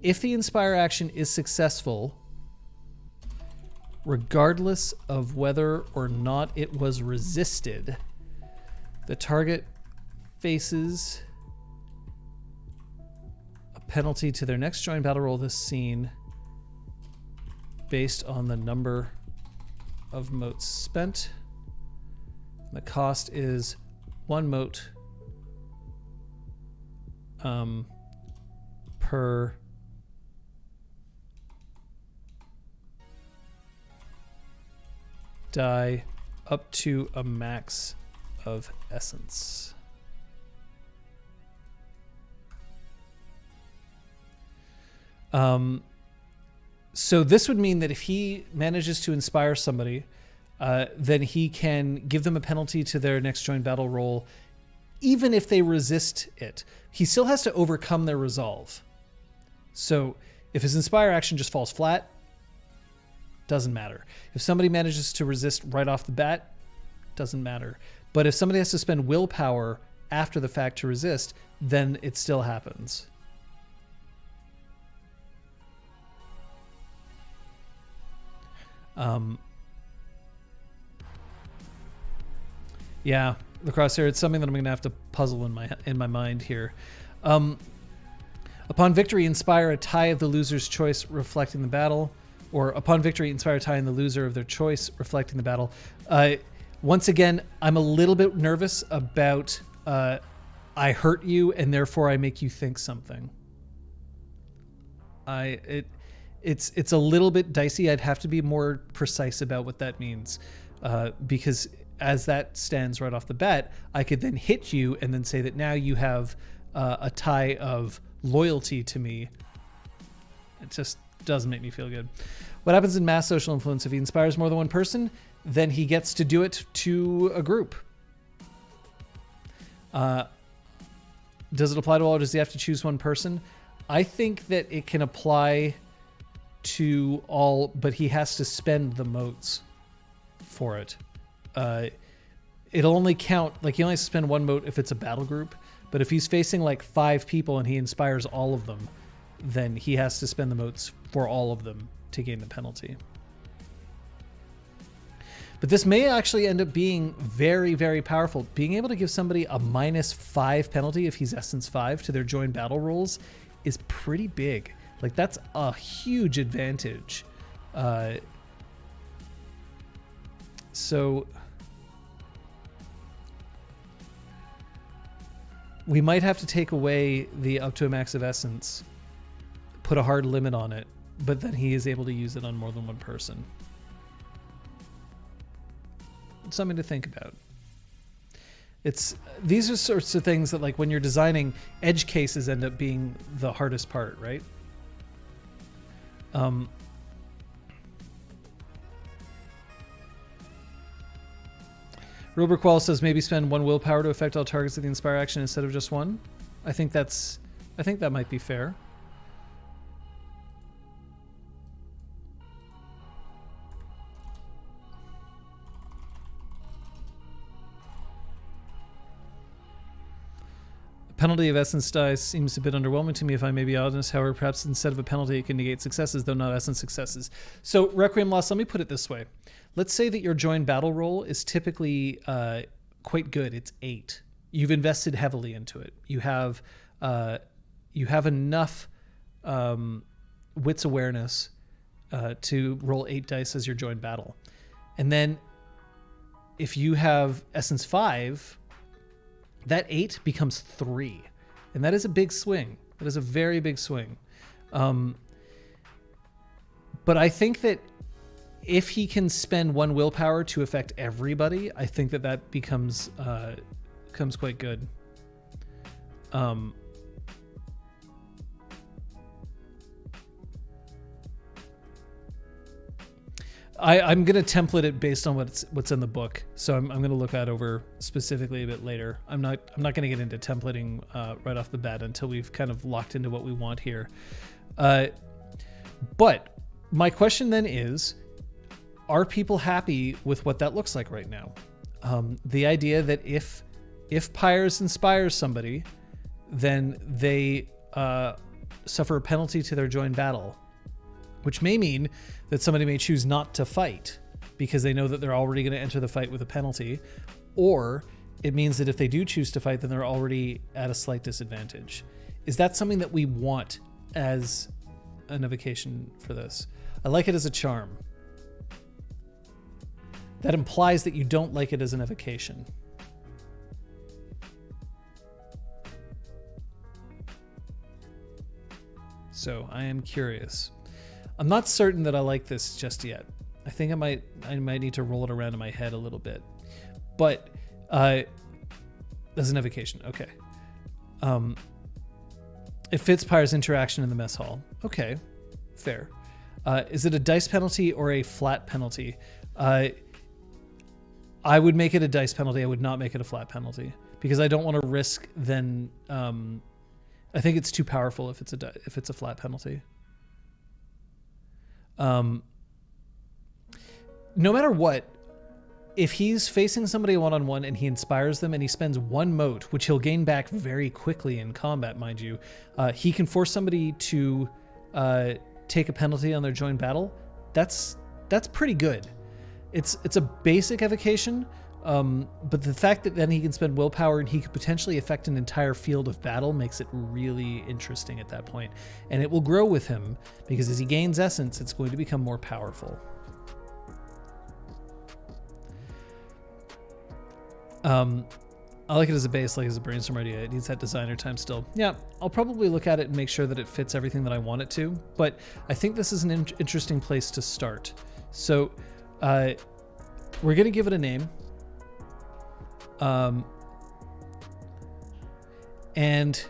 if the inspire action is successful, regardless of whether or not it was resisted, the target faces a penalty to their next join battle roll this scene based on the number of motes spent. The cost is 1 mote per die up to a max of essence. So this would mean that if he manages to inspire somebody, then he can give them a penalty to their next join battle roll, even if they resist it. He still has to overcome their resolve. So if his inspire action just falls flat, doesn't matter. If somebody manages to resist right off the bat, doesn't matter. But if somebody has to spend willpower after the fact to resist, then it still happens. Yeah, the crosshair, it's something that I'm going to have to puzzle in my mind here. Upon victory, inspire a tie of the loser's choice reflecting the battle. Or upon victory, inspire a tie in the loser of their choice reflecting the battle. Once again, I'm a little bit nervous about I hurt you and therefore I make you think something. It's a little bit dicey. I'd have to be more precise about what that means, because as that stands right off the bat, I could then hit you and then say that now you have a tie of loyalty to me. It just doesn't make me feel good. What happens in mass social influence? If he inspires more than one person, then he gets to do it to a group. Does it apply to all, or does he have to choose one person? I think that it can apply to all, but he has to spend the motes for it. It'll only count, like he only has to spend 1 mote if it's a battle group, but if he's facing like 5 people and he inspires all of them, then he has to spend the motes for all of them to gain the penalty. But this may actually end up being very, very powerful. Being able to give somebody a -5 penalty if he's Essence 5 to their join battle rolls is pretty big. Like, that's a huge advantage. So we might have to take away the up to a max of essence, put a hard limit on it, but then he is able to use it on more than one person. It's something to think about. These are sorts of things that, like, when you're designing, edge cases end up being the hardest part, right? Robert Quall says maybe spend 1 willpower to affect all targets of the inspire action instead of just 1. I think that might be fair. Penalty of essence dice seems a bit underwhelming to me, if I may be honest. However, perhaps instead of a penalty, it can negate successes, though not essence successes. So, Requiem Loss, let me put it this way. Let's say that your join battle roll is typically quite good. It's 8. You've invested heavily into it. You have enough wits awareness to roll 8 dice as your join battle. And then if you have essence 5, that 8 becomes 3. And that is a big swing. That is a very big swing. But I think that if he can spend 1 willpower to affect everybody, I think that becomes quite good. I'm going to template it based on what's in the book. So I'm going to look that over specifically a bit later. I'm not going to get into templating right off the bat until we've kind of locked into what we want here. But my question then is, are people happy with what that looks like right now? The idea that if Pyres inspires somebody, then they suffer a penalty to their joined battle, which may mean that somebody may choose not to fight because they know that they're already going to enter the fight with a penalty, or it means that if they do choose to fight, then they're already at a slight disadvantage. Is that something that we want as an evocation for this? I like it as a charm. That implies that you don't like it as an evocation. So I am curious. I'm not certain that I like this just yet. I think I might need to roll it around in my head a little bit. But as an evocation, okay. It fits Pyre's interaction in the mess hall. Okay, fair. Is it a dice penalty or a flat penalty? I would make it a dice penalty. I would not make it a flat penalty because I don't want to risk then. I think it's too powerful if it's a flat penalty. No matter what, if he's facing somebody one-on-one and he inspires them and he spends one mote, which he'll gain back very quickly in combat, mind you, he can force somebody to take a penalty on their joined battle. That's pretty good. It's a basic evocation, but the fact that then he can spend willpower and he could potentially affect an entire field of battle makes it really interesting at that point. And it will grow with him because as he gains essence, it's going to become more powerful. I like it as a base, like as a brainstorm idea. It needs that designer time still. Yeah, I'll probably look at it and make sure that it fits everything that I want it to. But I think this is an interesting place to start. So we're going to give it a name. And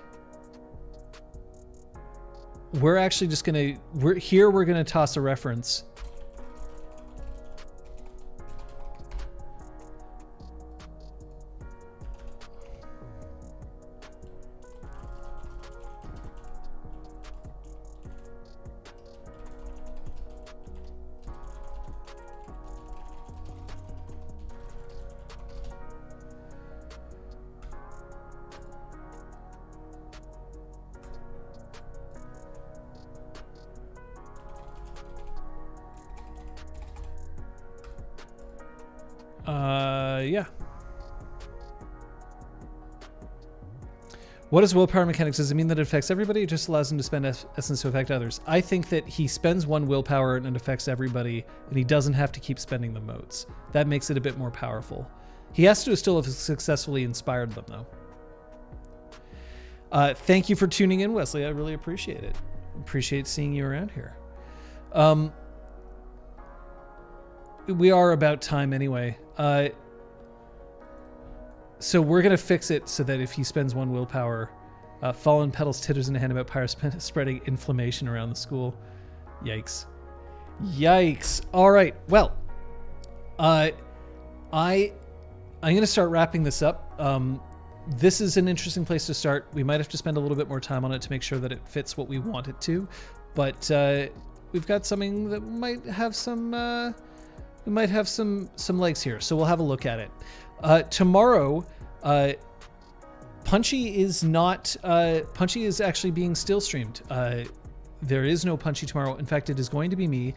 we're actually just going to... we're going to toss a reference. Yeah. What is willpower mechanics? Does it mean that it affects everybody? It just allows him to spend essence to affect others. I think that he spends one willpower and it affects everybody, and he doesn't have to keep spending the motes. That makes it a bit more powerful. He has to still have successfully inspired them, though. Thank you for tuning in, Wesley. I really appreciate it. Appreciate seeing you around here. We are about time anyway. So we're going to fix it so that if he spends one willpower, Fallen Petals titters in a hand about Pyre spreading inflammation around the school. Yikes. Yikes. All right. Well, I'm going to start wrapping this up. This is an interesting place to start. We might have to spend a little bit more time on it to make sure that it fits what we want it to, but we've got something that might have some legs here, so we'll have a look at it. Tomorrow, Punchy is actually being still streamed. There is no Punchy tomorrow. In fact, it is going to be me.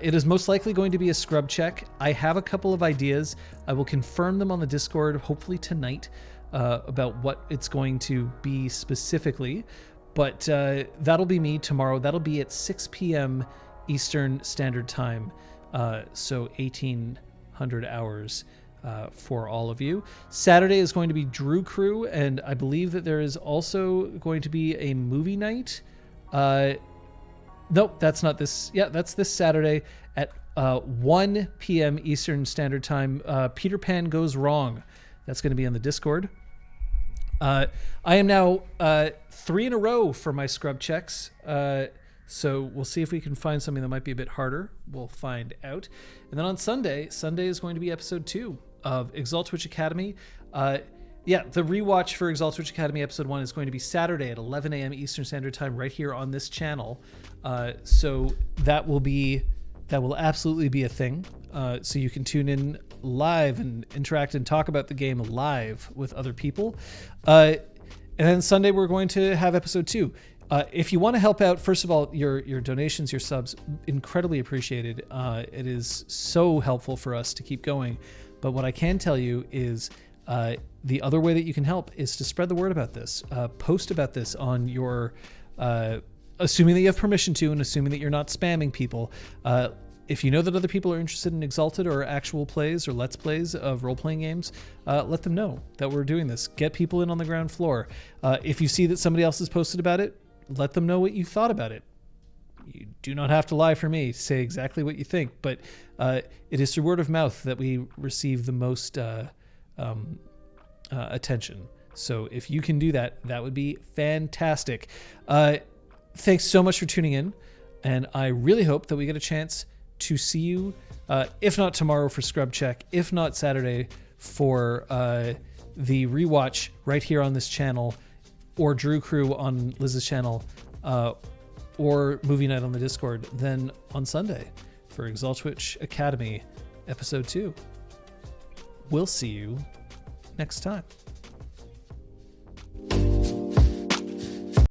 It is most likely going to be a scrub check. I have a couple of ideas. I will confirm them on the Discord, hopefully tonight, about what it's going to be specifically. But that'll be me tomorrow. That'll be at 6 p.m. Eastern Standard Time. So 1800 hours for all of you. Saturday is going to be Drew Crew, and I believe that there is also going to be a movie night. Nope, that's not this. Yeah, that's this Saturday at 1 p.m. Eastern Standard Time. Peter Pan Goes Wrong. That's going to be on the Discord. I am now 3 in a row for my scrub checks. So we'll see if we can find something that might be a bit harder. We'll find out. And then on Sunday is going to be episode 2 of ExalTwitch Academy. The rewatch for ExalTwitch Academy episode 1 is going to be Saturday at 11 a.m. Eastern Standard Time right here on this channel. So that will absolutely be a thing. So you can tune in live and interact and talk about the game live with other people. And then Sunday we're going to have episode 2. If you want to help out, first of all, your donations, your subs, incredibly appreciated. It is so helpful for us to keep going. But what I can tell you is the other way that you can help is to spread the word about this. Post about this on your, assuming that you have permission to and assuming that you're not spamming people. If you know that other people are interested in Exalted or actual plays or Let's Plays of role-playing games, let them know that we're doing this. Get people in on the ground floor. If you see that somebody else has posted about it, let them know what you thought about it. You do not have to lie for me. Say exactly what you think, but it is through word of mouth that we receive the most attention. So if you can do that, that would be fantastic. Thanks so much for tuning in, and I really hope that we get a chance to see you, if not tomorrow for Scrub Check, if not Saturday for the rewatch right here on this channel, or Drew Crew on Liz's channel, or Movie Night on the Discord, then on Sunday for ExalTwitch Academy Episode 2. We'll see you next time.